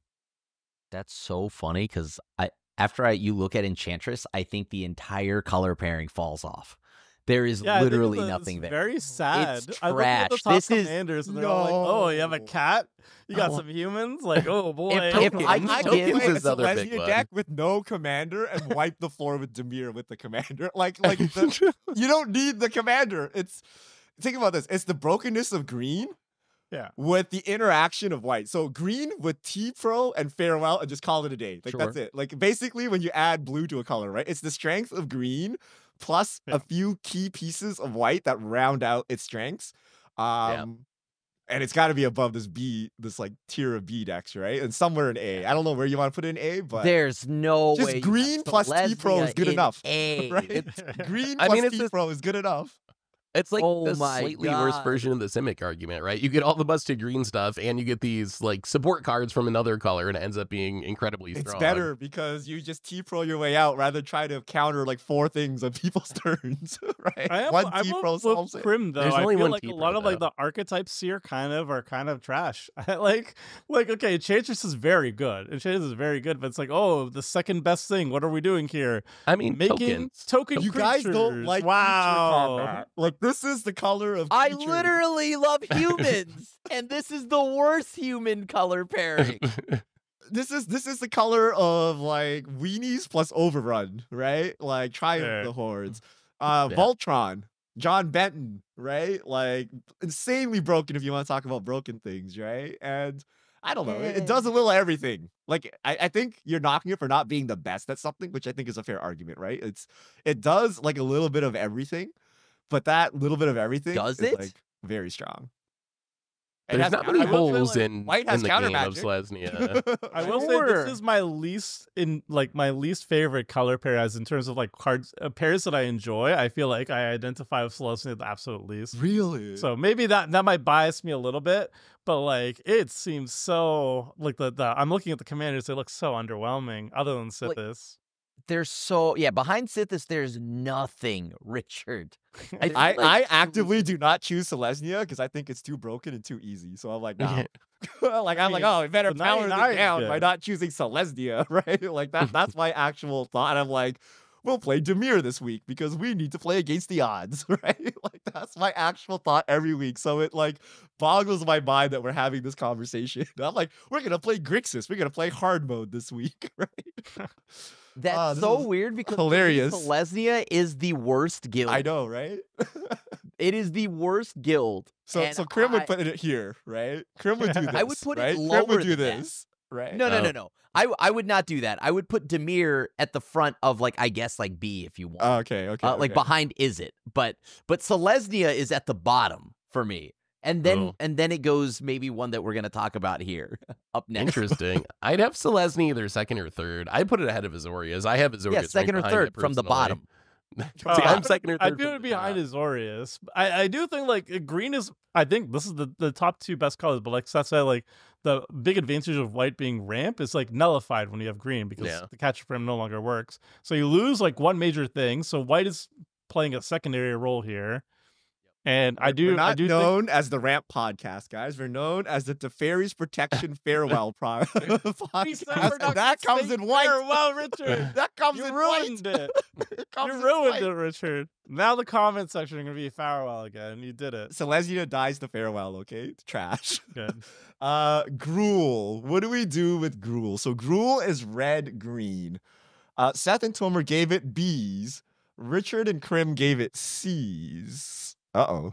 That's so funny because after you look at Enchantress, I think the entire color pairing falls off. There is
Yeah, I think
literally
it's
nothing there.
Very sad.
It's
I look at the
trash.
top
This is-
commanders, and they're all like, "Oh, you have a
No.
cat. You got
Oh.
some humans. Like, oh boy."
If
Tokens.
I
I
could
could
give-
play a
is the other big
Selesnya
one.
deck with no commander and wipe the floor with Demir with the commander. You don't need the commander. Think about this. It's the brokenness of green.
Yeah.
With the interaction of white. So green with T-Pro and Farewell and just call it a day. Like that's
Sure.
it. Like basically when you add blue to a color, right? It's the strength of green plus
Yeah.
a few key pieces of white that round out its strengths. And it's got to be above this like tier of B decks, right? And somewhere in A. I don't know where you want to put it in A, but
There's no
just
way. you
green
got
plus T-Pro is
Selesnya
good
in
enough,
A.
right? Green
I
plus
mean, it's just-
T-Pro is good enough.
It's like
Oh
the
my
slightly worse
God.
version of the Simic argument, right? You get all the busted green stuff, and you get these like support cards from another color, and it ends up being incredibly strong.
It's better because you just T-Pro your way out rather than try to counter like 4 things on people's turns, right?
I am,
One
I'm
T-Pro
with
solves it.
Prim though.
There's
I
only
feel
one
like a
T-Pro,
lot of like
though.
the archetypes here are kind of trash. like okay, Enchantress is very good. Enchantress is very good, but it's like, oh, the second best thing. What are we doing here?
I mean,
Making
tokens.
token
You guys don't
creatures.
like
wow.
creature combat. Like this is the color of
I
creature.
literally love humans, and this is the worst human color pairing.
This is the color of like weenies plus overrun, right? Like Triumph
Yeah.
the Hordes. Voltron, John Benton, right? Like insanely broken if you want to talk about broken things, right? And I don't know, it does a little everything. Like I think you're knocking it for not being the best at something, which I think is a fair argument, right? It does like a little bit of everything, but that little bit of everything
Does
is
it?
like very strong. It
There's
has
not many
counter- I will say,
holes
like,
in
White has
the
counter
game of
magic.
Selesnya.
I will say
Sure.
this is my least favorite color pair as in terms of like cards pairs that I enjoy. I feel like I identify with Selesnya the absolute least.
Really?
So maybe that might bias me a little bit, but like it seems so like the I'm looking at the commanders, they look so underwhelming other than
Like-
Sithis.
There's so behind Sithis, there's nothing, Richard. I feel
I
like-
actively do not choose Selesnya because I think it's too broken and too easy. So I'm like, nah. I'm like, oh, we better
the
power this
99 is
down
good.
by not choosing Selesnya, right? Like that's my actual thought. And I'm like, we'll play Dimir this week because we need to play against the odds, right? Like that's my actual thought every week. So it like boggles my mind that we're having this conversation. I'm like, we're gonna play Grixis. We're gonna play hard mode this week, right?
That's so weird because
hilarious.
Selesnya is the worst guild.
I know, right?
It is the worst guild.
So Krim would put it here, right? Krim would do this.
I would put
right?
it lower
Krim would do
than
this, right?
No. I would not do that. I would put Dimir at the front of like, I guess like B if you want.
Okay.
Like behind Izzet. But Selesnya is at the bottom for me. And then it goes maybe one that we're gonna talk about here up next.
Interesting. I'd have Selesnya either second or third. I'd put it ahead of Azorius. I have Azorius.
Yeah, second or third from the bottom.
See, I'm second or third.
I'd put it behind Azorius. I do think like green is. I think this is the top 2 best colors, but like Seth said, like the big advantage of white being ramp is like nullified when you have green because the catcher frame no longer works. So you lose like one major thing. So white is playing a secondary role here. And
we're not known as the Ramp Podcast, guys. We're known as the Teferi's Protection Farewell podcast. That comes in white.
Farewell, Richard.
That comes
you
in
ruined
white.
it. You ruined it, Richard. Now the comment section is gonna be farewell again. You did it.
Selesnya dies the farewell. Okay, trash.
Good.
Gruul. What do we do with Gruul? So Gruul is red green. Seth and Tomer gave it B's. Richard and Krim gave it C's. Uh-oh.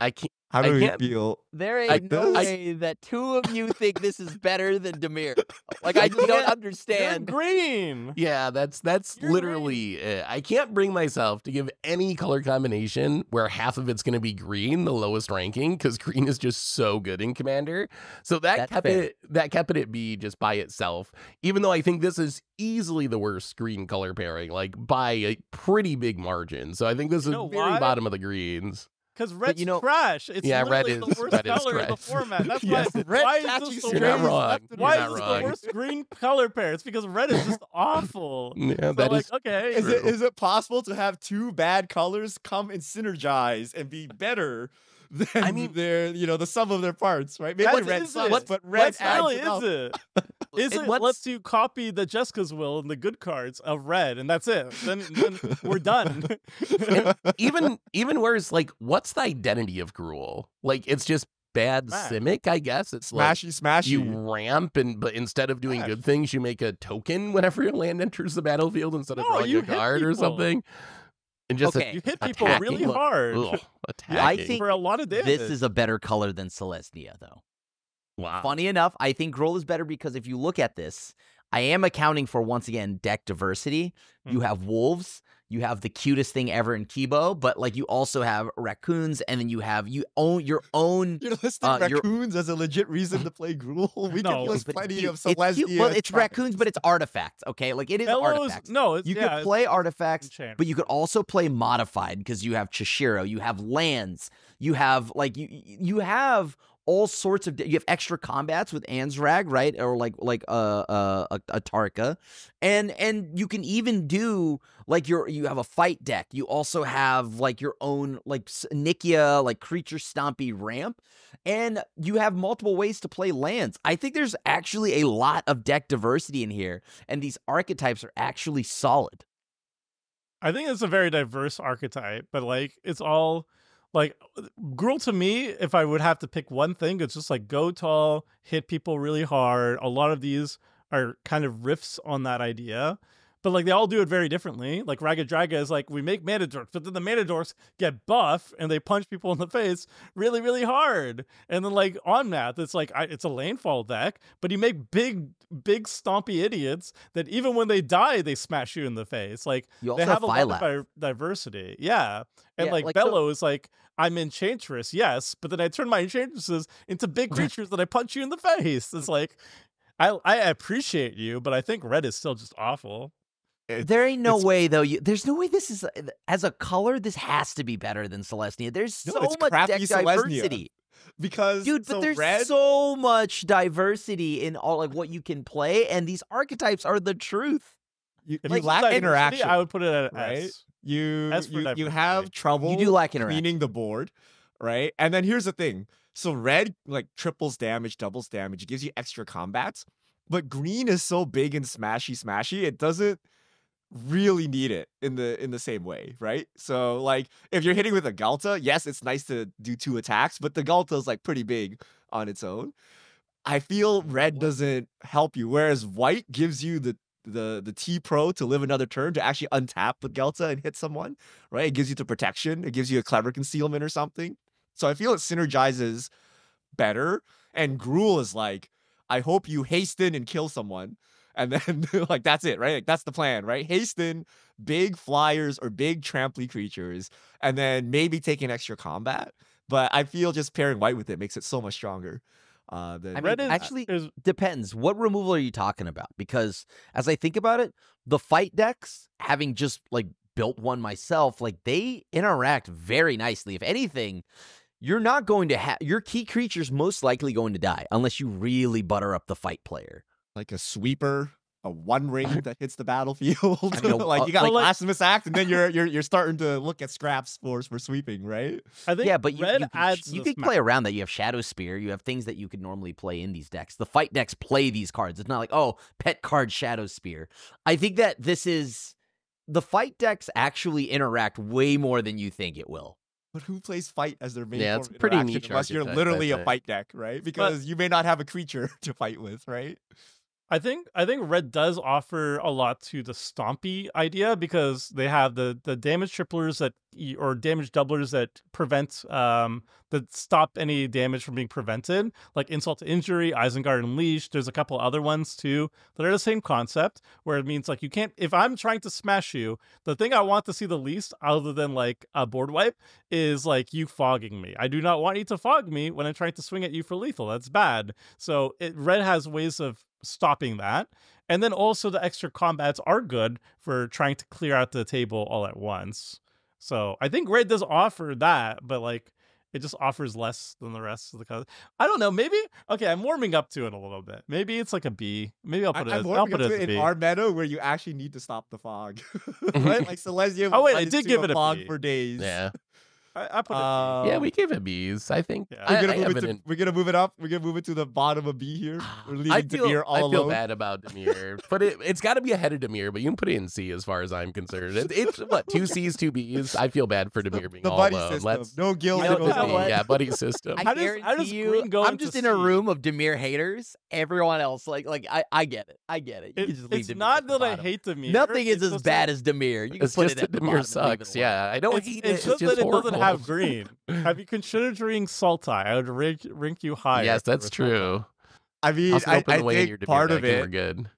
How do we feel?
There ain't no way that 2 of you think this is better than Dimir. Like, I just don't understand.
You're green.
Yeah, that's literally it. I can't bring myself to give any color combination where half of it's going to be green, the lowest ranking, because green is just so good in Commander. So that kept it at B just by itself, even though I think this is easily the worst green color pairing, like by a pretty big margin. So I think this is very bottom of the greens.
Because red's trash. It's
red is
the worst color in the format. That's why is this
You're not wrong.
Why is this the worst green color pair? It's because red is just awful.
Yeah,
so like, okay.
Is it possible to have 2 bad colors come and synergize and be better than their, the sum of their parts, right? Maybe red sucks, but red
really
adds
it? Is it lets you copy the Jessica's Will and the good cards of red, and that's it. Then we're done.
even worse, like, what's the identity of Gruul? Like, it's just bad Simic, I guess. It's
smashy.
You ramp, but instead of doing good things, you make a token whenever your land enters the battlefield instead of drawing a card or something. And just
you hit people really hard.
I think
for a lot of damage.
This is a better color than Selesnya, though.
Wow.
Funny enough, I think Gruul is better because if you look at this, I am accounting for, once again, deck diversity. You have wolves, you have the cutest thing ever in Kibo, but like you also have raccoons, and then you own your own.
You're listing raccoons as a legit reason to play Gruul. We can list plenty of Selesnya.
Well, it's raccoons, but it's artifacts. Okay, like it is artifacts.
You
could play artifacts, but you could also play modified because you have Chishiro, you have lands, you have like you have all sorts of, you have extra combats with Ansrag, right? Or like a Tarka. And you can even do like you have a fight deck. You also have like your own like Nikia, like creature stompy ramp. And you have multiple ways to play lands. I think there's actually a lot of deck diversity in here. And these archetypes are actually solid.
I think it's a very diverse archetype, but like it's all like Gruul to me, if I would have to pick one thing, it's just like go tall, hit people really hard. A lot of these are kind of riffs on that idea, but like they all do it very differently. Like Ragged Draga is like, we make mana dorks, but then the mana dorks get buff and they punch people in the face really, really hard. And then like on math, it's like it's a lanefall deck, but you make big stompy idiots that even when they die, they smash you in the face. Like they have a lot of diversity. Yeah. And like Bello is like, I'm Enchantress, yes, but then I turn my Enchantresses into big creatures that I punch you in the face. It's like, I appreciate you, but I think red is still just awful.
There ain't no way, though. There's no way this is, as a color, this has to be better than Selesnya. There's so much deck diversity.
Because,
dude, but there's so much diversity in all like what you can play, and these archetypes are the truth.
You lack interaction.
I would put it at
right?
S.
You have trouble.
You do lack interaction.
Cleaning the board, right? And then here's the thing: so red like triples damage, doubles damage. It gives you extra combats, but green is so big and smashy. It doesn't really need it in the same way, right? So like if you're hitting with a Ghalta, yes, it's nice to do 2 attacks, but the Ghalta is like pretty big on its own. I feel red doesn't help you, whereas white gives you the T Pro to live another turn to actually untap with Ghalta and hit someone, right? It gives you the protection. It gives you a clever concealment or something. So I feel it synergizes better. And Gruul is like, I hope you hasten and kill someone. And then like that's it, right? Like that's the plan, right? Hasten big flyers or big tramply creatures, and then maybe take an extra combat. But I feel just pairing white with it makes it so much stronger.
I mean, actually, depends. What removal are you talking about? Because as I think about it, the fight decks, having just like built one myself, like they interact very nicely. If anything, you're not going to have your key creatures most likely going to die unless you really butter up the fight player.
Like a sweeper, a one ring that hits the battlefield.
I mean,
like you got like Blasphemous Act, and then you're starting to look at scraps for sweeping, right?
I think
yeah, but
you
can play around that. You have Shadow Spear. You have things that you could normally play in these decks. The fight decks play these cards. It's not like, oh, pet card Shadow Spear. I think that the fight decks actually interact way more than you think it will.
But who plays fight as their main
yeah,
form
it's
of
pretty
interaction
niche
unless you're
archetype,
literally
I
a
think.
fight deck, right? Because you may not have a creature to fight with, right?
I think red does offer a lot to the Stompy idea because they have the damage triplers or damage doublers that prevent that stop any damage from being prevented, like Insult to Injury, Isengard Unleashed. There's a couple other ones too that are the same concept, where it means like you can't, if I'm trying to smash you, the thing I want to see the least other than like a board wipe is like you fogging me. I do not want you to fog me when I'm trying to swing at you for lethal. That's bad. So red has ways of stopping that, and then also the extra combats are good for trying to clear out the table all at once. So I think red does offer that, but like it just offers less than the rest of the colors. I don't know, maybe okay, I'm warming up to it a little bit. Maybe it's like a B. Maybe I'll put it as a B.
In our meta where you actually need to stop the fog. Right? Like Celestia
I did give it a
fog
B.
for days.
Yeah.
I put it.
Yeah, we gave it B's. I think
Yeah.
We're gonna move it up. We're gonna move it to the bottom of B here. We're leaving Dimir all alone.
I feel bad about Dimir, but it's got to be ahead of Dimir. But you can put it in C as far as I'm concerned. It's what 2 C's, 2 B's. I feel bad for Dimir being
the
all
buddy
alone.
system. No guild.
You know,
no
yeah, buddy system.
I guarantee you, I'm just in a room of Dimir haters. Everyone else, like I get it. I get it. You can just leave
It's
Dimir
not
at the
that I
bottom.
hate Dimir.
Nothing is
It's
as
just
bad
that-
as Dimir. You can
It's
put
just
it at
that
the
Dimir
bottom and leave it
sucks.
alone.
Yeah, I don't hate it.
It's just that it
horrible.
doesn't have green. Have you considered reading Sultai? I would rank you higher.
Yes, that's
with
true.
I mean,
Also,
I
open the way in your
think
Dimir
part of
deck and we're
it
good.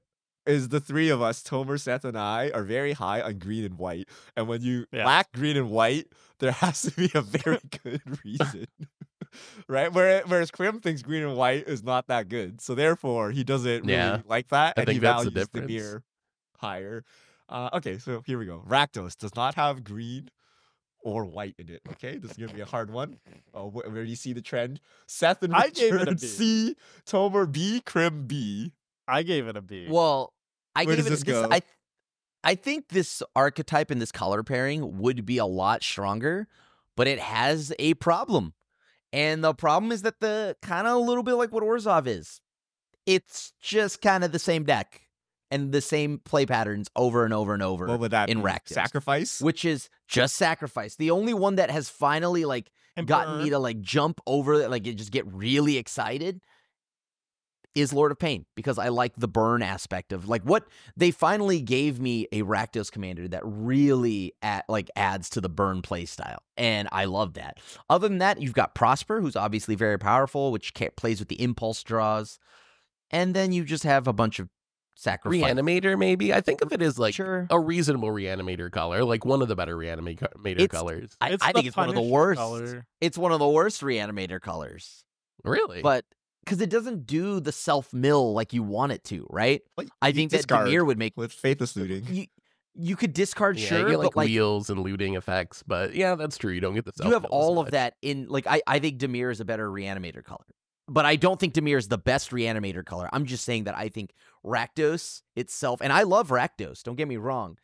is the three of us, Tomer, Seth, and I, are very high on green and white. And when you lack green and white, there has to be a very good reason. Right? Whereas Krim thinks green and white is not that good. So therefore, he doesn't really like that.
I
And he
think that's the
values the
difference.
beer higher. Okay, so here we go. Rakdos does not have green or white in it. Okay, this is gonna be a hard one. Where do you see the trend? Seth and
I gave it a
Richard
B.
C, Tomer B, Krim B.
I gave it a B.
Well,
Where does this go?
I think this archetype and this color pairing would be a lot stronger, but it has a problem. And the problem is that the kind of a little bit like what Orzhov is. It's just kind of the same deck and the same play patterns over and over and over.
What would that
in
be?
Rakdos?
Sacrifice?
Which is just sacrifice. The only one that has finally like gotten me to like jump over it, like just get really excited is Lord of Pain, because I like the burn aspect of like what they finally gave me a Rakdos commander that really adds to the burn play style. And I love that. Other than that, you've got Prosper, who's obviously very powerful, which plays with the impulse draws. And then you just have a bunch of sacrifice.
Reanimator, maybe? I think of it as like
Sure.
a reasonable Reanimator color, like one of the better Reanimator colors.
I think it's one of the worst. It's one of the worst Reanimator colors.
Really?
But because it doesn't do the self-mill like you want it to, right?
Like,
I
you
think that
discard
Dimir would make...
with Faithless Looting.
You could discard,
yeah,
sure,
you get like
but like
wheels and looting effects, but yeah, that's true. You don't get the
you have
self-mill as
all of
much.
that in like I think Dimir is a better Reanimator color. But I don't think Dimir is the best Reanimator color. I'm just saying that I think Rakdos itself, and I love Rakdos, don't get me wrong,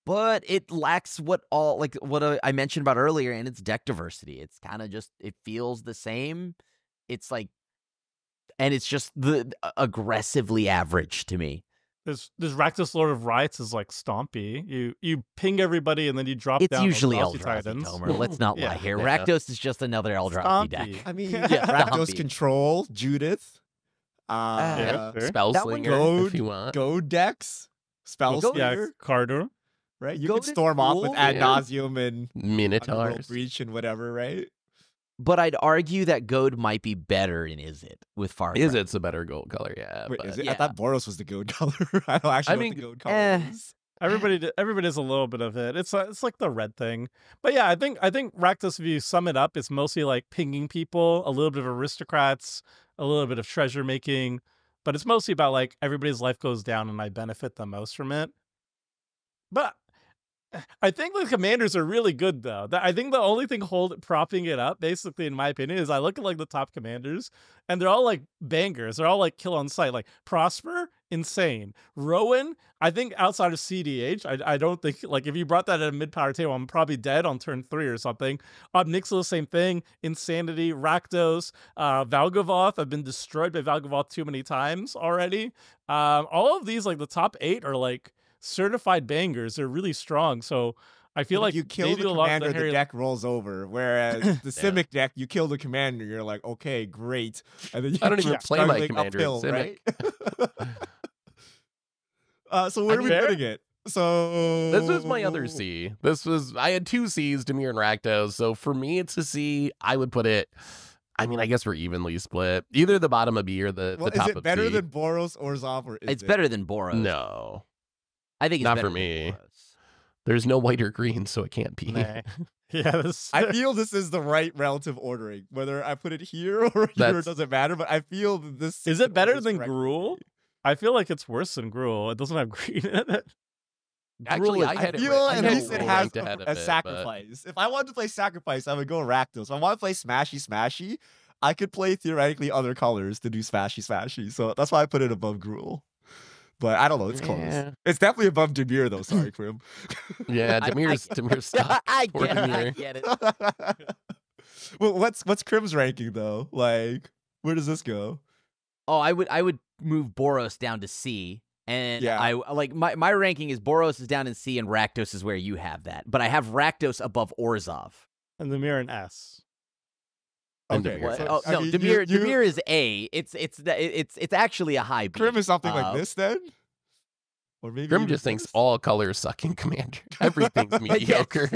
but it lacks what I mentioned about earlier, and it's deck diversity. It's kind of just, it feels the same. It's like, and it's just the aggressively average to me.
There's Rakdos Lord of Riots is like stompy. You ping everybody and then you drop
It's
down.
usually
Eldrazi
Eldrazi,
Titans.
Tomer. Let's not lie here.
Yeah.
Rakdos is just another Eldrazi deck.
Stompy.
I mean,
Yeah,
Rakdos
Stompy.
Control, Judith,
Yeah, sure.
Spell
That one
Slinger, if you want.
Goad decks, Spell
Goad-
Yeah,
Slinger,
Carter.
right? You
Goad
can
is
storm off with
cool.
Ad
Yeah.
Nauseum and Underworld
Minotaurs.
Breach and whatever, right?
But I'd argue that Goad might be better in Izzet with Far Cry.
Is it's a better gold color? Yeah.
Wait,
but
is it?
yeah.
I thought Boros was the goad color. I don't actually know
mean,
what the gold color
eh.
is.
Everybody does a little bit of it. It's like the red thing. But yeah, I think Rakdos, if you sum it up, it's mostly like pinging people, a little bit of aristocrats, a little bit of treasure making, but it's mostly about like everybody's life goes down and I benefit the most from it. But I think the commanders are really good though. I think the only thing propping it up, basically, in my opinion, is I look at like the top commanders, and they're all like bangers. They're all like kill on sight. Like Prosper, insane. Rowan, I think outside of CDH, I don't think like if you brought that at a mid-power table, I'm probably dead on turn 3 or something. Nixel, same thing. Insanity, Rakdos, Valgavoth. I've been destroyed by Valgavoth too many times already. All of these, like the top 8, are like certified bangers. They're really strong. So I feel
But
like
if you kill
they
the
do a lot of
commander,
the
the
Harry.
deck rolls over. Whereas the Simic deck, you kill the commander, you're like, okay, great. And then you
I don't even
keep
play my
struggling
commander in
uphill,
Simic.
right? So where are we
Fair.
putting it? So
This was my other C. I had 2 C's, Dimir and Rakdos. So for me, it's a C. I would put it. I mean, I guess we're evenly split. Either the bottom of B or the
Well,
top
is it
of
better
C.
than Boros, Orzhov, or is
It's
it?
better than Boros.
No,
I think it's
Not
better
for
than
me.
Boros.
there's no white or green, so it can't be.
Nah. Yeah, this,
I feel this is the right relative ordering. Whether I put it here or here
That's-
doesn't matter, but I feel that this
is it better than
correctly.
Gruul? I feel like it's worse than Gruul. It doesn't have green in it.
Actually,
Gruul is-
I
I
had it
feel
right- I
at
had
least it
Gruul
has
ranked ahead of
a
it, but-
sacrifice. If I wanted to play sacrifice, I would go Rakdos. If I want to play Smashy, I could play theoretically other colors to do Smashy. So that's why I put it above Gruul. But I don't know. It's close.
Yeah.
It's definitely above Dimir, though. Sorry, Krim.
Yeah, Dimir's stuck.
I
Poor
get it. I
Dimir.
get it.
Well, what's Krim's ranking though? Like, where does this go?
Oh, I would move Boros down to C. And
Yeah.
I like my ranking is Boros is down in C and Rakdos is where you have that. But I have Rakdos above Orzhov.
And the mirror in S.
And
Okay.
Dimir.
so,
Oh
I
no,
mean,
Dimir
you-
Dimir is A. It's actually a high B.
Krim is something like
Uh,
this then, or maybe
Grim
even
just thinks
this?
all colors suck in Commander. Everything's mediocre.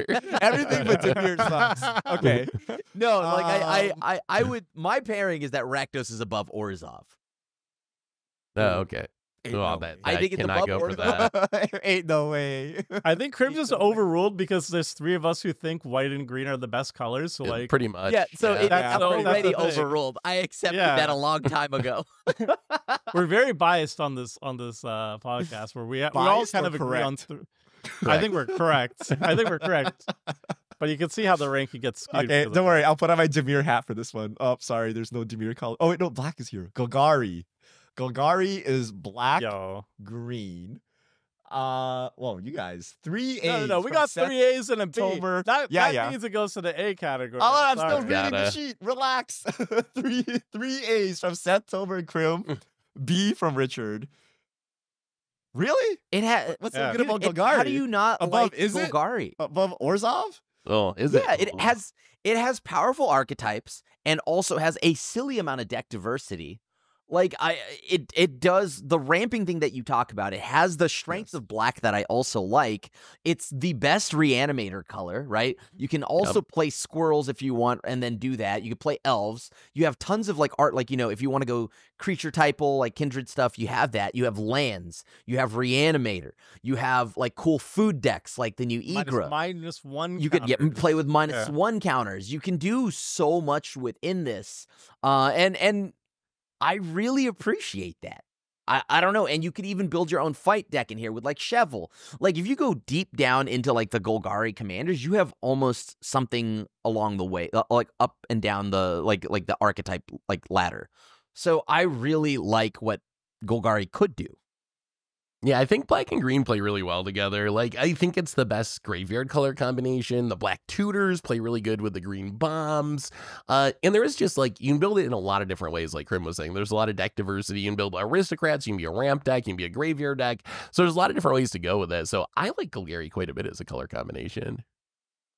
Everything but Dimir sucks. Okay.
No, like
Um,
I would. My pairing is that Rakdos is above Orzhov.
Oh, okay.
Ain't
Well,
no
that,
way.
I
I
think it's
cannot
above
go for that.
Ain't no way.
I think Krim just overruled because there's 3 of us who think white and green are the best colors. So
Yeah,
like,
pretty much.
Yeah, so it's
That's the- that's
already
the thing.
overruled. I accepted
Yeah.
that a long time ago.
we're very biased on this podcast where we all
Biased
kind
or
of agree on.
correct?
I think we're correct. I think we're correct. But you can see how the ranking gets skewed.
Okay,
because of
don't
that.
worry. I'll put on my Dimir hat for this one. Oh, sorry. There's no Dimir color. Oh, wait, no. Black is here. Golgari. Golgari is black,
Yo,
green. Well, you guys, 3 A's.
no, we
from
got
Seth
3 A's and a B.
Tomer.
That
Yeah.
means it goes to the A category.
Oh, I'm
Sorry.
still reading the
Gotta.
sheet. Relax. three A's from Seth, Tomer, and Krim. B from Richard. Really?
It has.
What's
Yeah.
so good about
Dude,
Golgari?
how do you not
Above-
like
is it?
Golgari?
Above Orzhov?
Oh, is it?
Yeah, it has powerful archetypes and also has a silly amount of deck diversity. Like it does the ramping thing that you talk about. It has the strengths
Yes.
of black that I also like. It's the best reanimator color, right? You can also play squirrels if you want, and then do that. You can play elves. You have tons of like art, like if you want to go creature typal, like kindred stuff, you have that. You have lands. You have reanimator. You have like cool food decks, like the new Egra.
-1.
You could
counters.
play with minus
Yeah.
1 counters. You can do so much within this. And I really appreciate that. I don't know. And you could even build your own fight deck in here with like Chevel. Like if you go deep down into like the Golgari commanders, you have almost something along the way, like up and down the like the archetype like ladder. So I really like what Golgari could do.
Yeah, I think black and green play really well together. Like, I think it's the best graveyard color combination. The black tutors play really good with the green bombs. And there is just, like, you can build it in a lot of different ways, like Krim was saying. There's a lot of deck diversity. You can build aristocrats, you can be a ramp deck, you can be a graveyard deck. So there's a lot of different ways to go with it. So I like Golgari quite a bit as a color combination.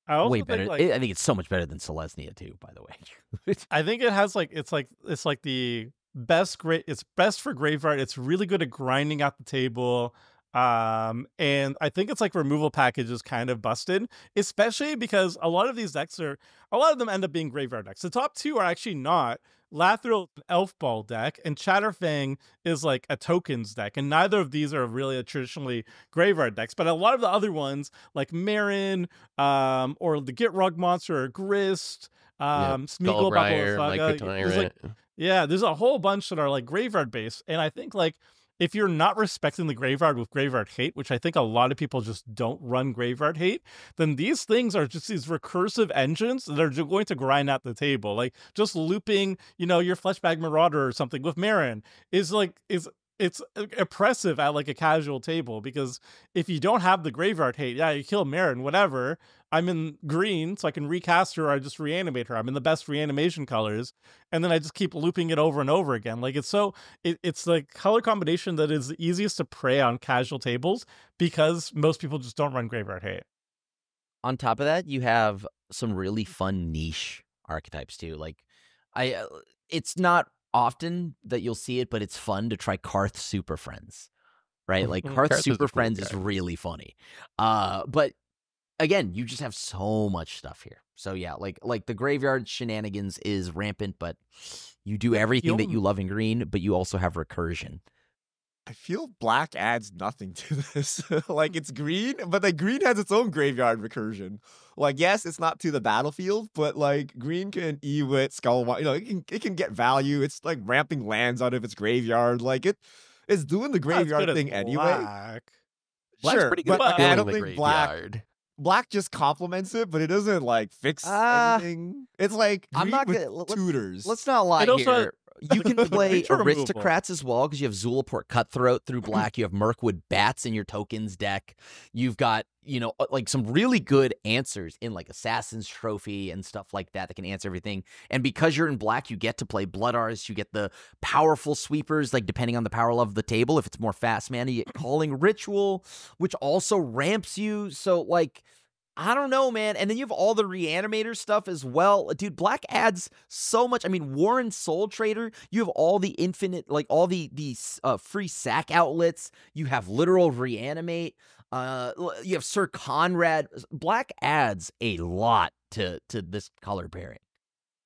Way better. I think it's so much better than Selesnya too, by the way.
I think it has like it's like the best it's best for graveyard. It's really good at grinding out the table. And I think it's like removal package is kind of busted, especially because a lot of these decks a lot of them end up being graveyard decks. The top two are actually not. Lathril, an elf ball deck, and Chatterfang is like a tokens deck, and neither of these are really a traditionally graveyard decks. But a lot of the other ones, like Marin, or the Gitrog Monster, or Grist, Smeagol, Saga, there's a whole bunch that are like graveyard based, and I think like if you're not respecting the graveyard with graveyard hate, which I think a lot of people just don't run graveyard hate, then these things are just these recursive engines that are going to grind out the table. Like just looping, your Fleshbag Marauder or something with Marin is it's oppressive at like a casual table, because if you don't have the graveyard hate, you kill Marin, whatever. I'm in green, so I can recast her or I just reanimate her. I'm in the best reanimation colors, and then I just keep looping it over and over again. Like it's the color combination that is the easiest to prey on casual tables, because most people just don't run graveyard hate.
On top of that, you have some really fun niche archetypes too. Like it's not often that you'll see it, but it's fun to try Karth Super Friends, right? Like Karth Super Friends is really funny. But again, you just have so much stuff here. So yeah, like the graveyard shenanigans is rampant, but you do everything that you love in green, but you also have recursion.
I feel black adds nothing to this. Like it's green, but like green has its own graveyard recursion. Like yes, it's not to the battlefield, but like green can Ewit, Skull, it can get value. It's like ramping lands out of its graveyard. Like it's doing the graveyard thing anyway.
Black's
sure,
pretty good
but
at
I don't
the
think
graveyard.
Black just complements it, but it doesn't like fix anything. It's like green tutors.
Let's not lie here. You can play aristocrats as well, because you have Zulaport Cutthroat through black. You have Mirkwood Bats in your tokens deck. You've got, like some really good answers in like Assassin's Trophy and stuff like that can answer everything. And because you're in black, you get to play Blood Artists. You get the powerful sweepers, like depending on the power level of the table. If it's more fast mana, you get Calling Ritual, which also ramps you. So like, I don't know, man. And then you have all the reanimator stuff as well. Dude, black adds so much. I mean, Warren Soul Trader, you have all the infinite, like all the free sack outlets. You have literal reanimate. You have Sir Conrad. Black adds a lot to this color pairing.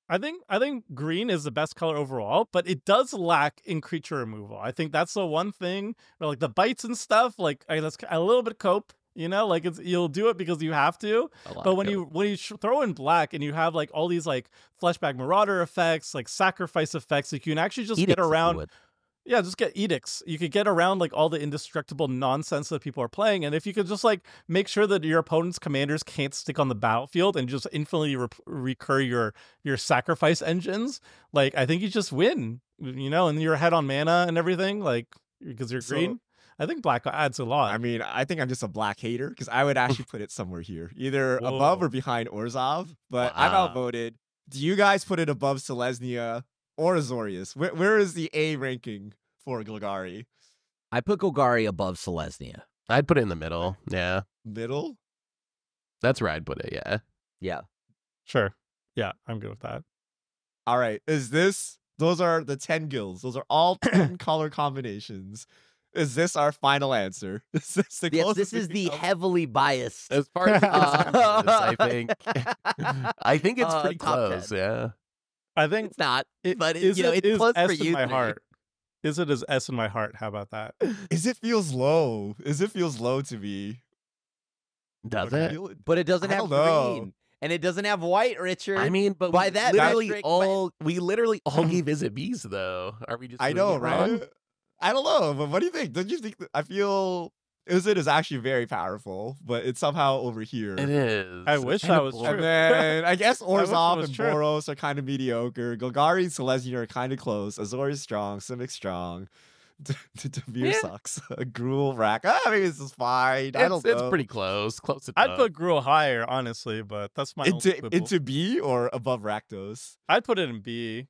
I think green is the best color overall, but it does lack in creature removal. I think that's the one thing where like the bites and stuff, like that's a little bit cope. Like you'll do it because you have to. But when you throw in black and you have like all these like Fleshbag Marauder effects, like sacrifice effects, like you can actually just get around. Yeah, just get edicts. You could get around like all the indestructible nonsense that people are playing, and if you could just like make sure that your opponent's commanders can't stick on the battlefield and just infinitely recur your sacrifice engines, like I think you just win. And you're ahead on mana and everything, like because you're green. I think black adds a lot.
I mean, I think I'm just a black hater, because I would actually put it somewhere here, either above or behind Orzhov, but I'm outvoted. Do you guys put it above Selesnya or Azorius? Where is the A ranking for Golgari?
I put Golgari above Selesnya.
I'd put it in the middle. Yeah.
Middle?
That's where I'd put it, yeah.
Yeah.
Sure. Yeah, I'm good with that.
All right. Those are the 10 guilds. Those are all 10 color combinations. Is this our final answer? Is this the
yes, this is the heavily biased.
As far as I think. I think it's pretty close, 10. Yeah.
I think
it's not, but
it's
close
S
for you.
In my heart. Is it as S in my heart? How about that?
It feels low. It feels low to me.
Does it?
But it doesn't have green. And it doesn't have white, Richard.
I mean, but
by that
we literally all gave Is It Bees though. Are we just?
I know, right? I don't know, but what do you think? Don't you think? I feel Is It is actually very powerful, but it's somehow over here.
It is.
I wish that was true.
And then I guess Orzhov and Boros are kind of mediocre. Golgari and Selesnya are kind of close. Azorius strong. Simic strong. Demir sucks. Gruul, Rack. Maybe this is fine. I don't know.
It's pretty close. Close enough.
I'd put Gruul higher, honestly, but that's my
into B or above Rakdos.
I'd put it in B.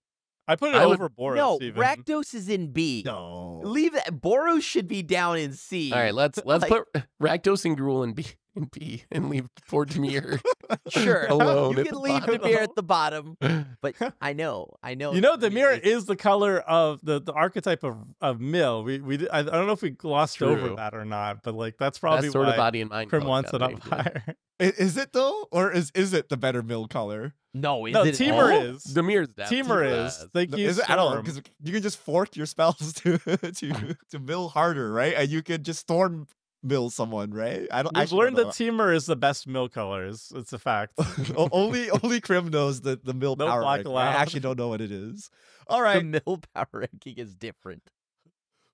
I put it over Boros.
No,
even.
Rakdos is in B.
No,
leave that. Boros should be down in C.
All right, let's put Rakdos and Gruul in B and leave poor Demir
sure
alone.
You can leave Demir at the bottom, but I know.
You know, Demir is the color of the archetype of Mill. I don't know if we glossed over that or not, but like that's probably
sort
why
of body and mind.
Crim wants it up higher.
Is it though, or is it the better Mill color?
No,
Temur is.
Demir's
Temur is. Like
is it? I don't know, because you can just fork your spells to mill harder, right? And you could just storm mill someone, right?
I've learned that Temur is the best mill colors. It's a fact.
only Crim knows the mill
no
power
black
ranking. I actually don't know what it is. All right,
the mill power ranking is different.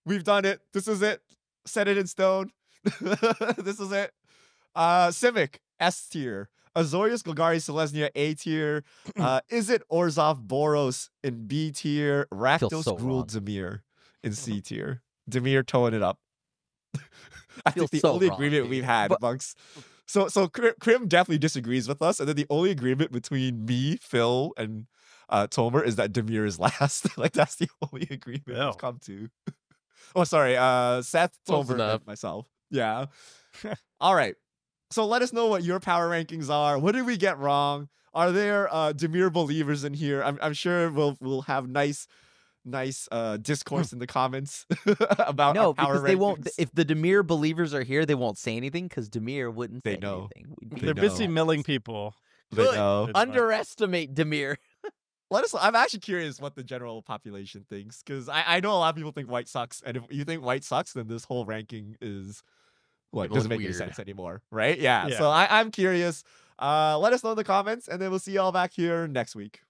We've done it. This is it. Set it in stone. This is it. Simic S tier. Azorius, Golgari, Selesnya A tier. Is it Orzhov, Boros in B tier? Rakdos, Gruul, Demir in C tier. Demir towing it up. I think the only agreement we've had amongst so Crim definitely disagrees with us, and then the only agreement between me, Phil, and Tomer is that Demir is last. Like that's the only agreement we've come to. Oh, sorry, Seth, Tomer, and myself. Yeah. All right. So let us know what your power rankings are. What did we get wrong? Are there Demir believers in here? I'm sure we'll have nice discourse in the comments about our power
because they
rankings.
won't. If the Demir believers are here, they won't say anything because Demir wouldn't say anything.
They're busy milling people.
They know.
Underestimate Demir.
I'm actually curious what the general population thinks, because I know a lot of people think white sucks, and if you think white sucks, then this whole ranking is doesn't make any sense anymore, right? Yeah. So I'm curious. Let us know in the comments, and then we'll see y'all back here next week.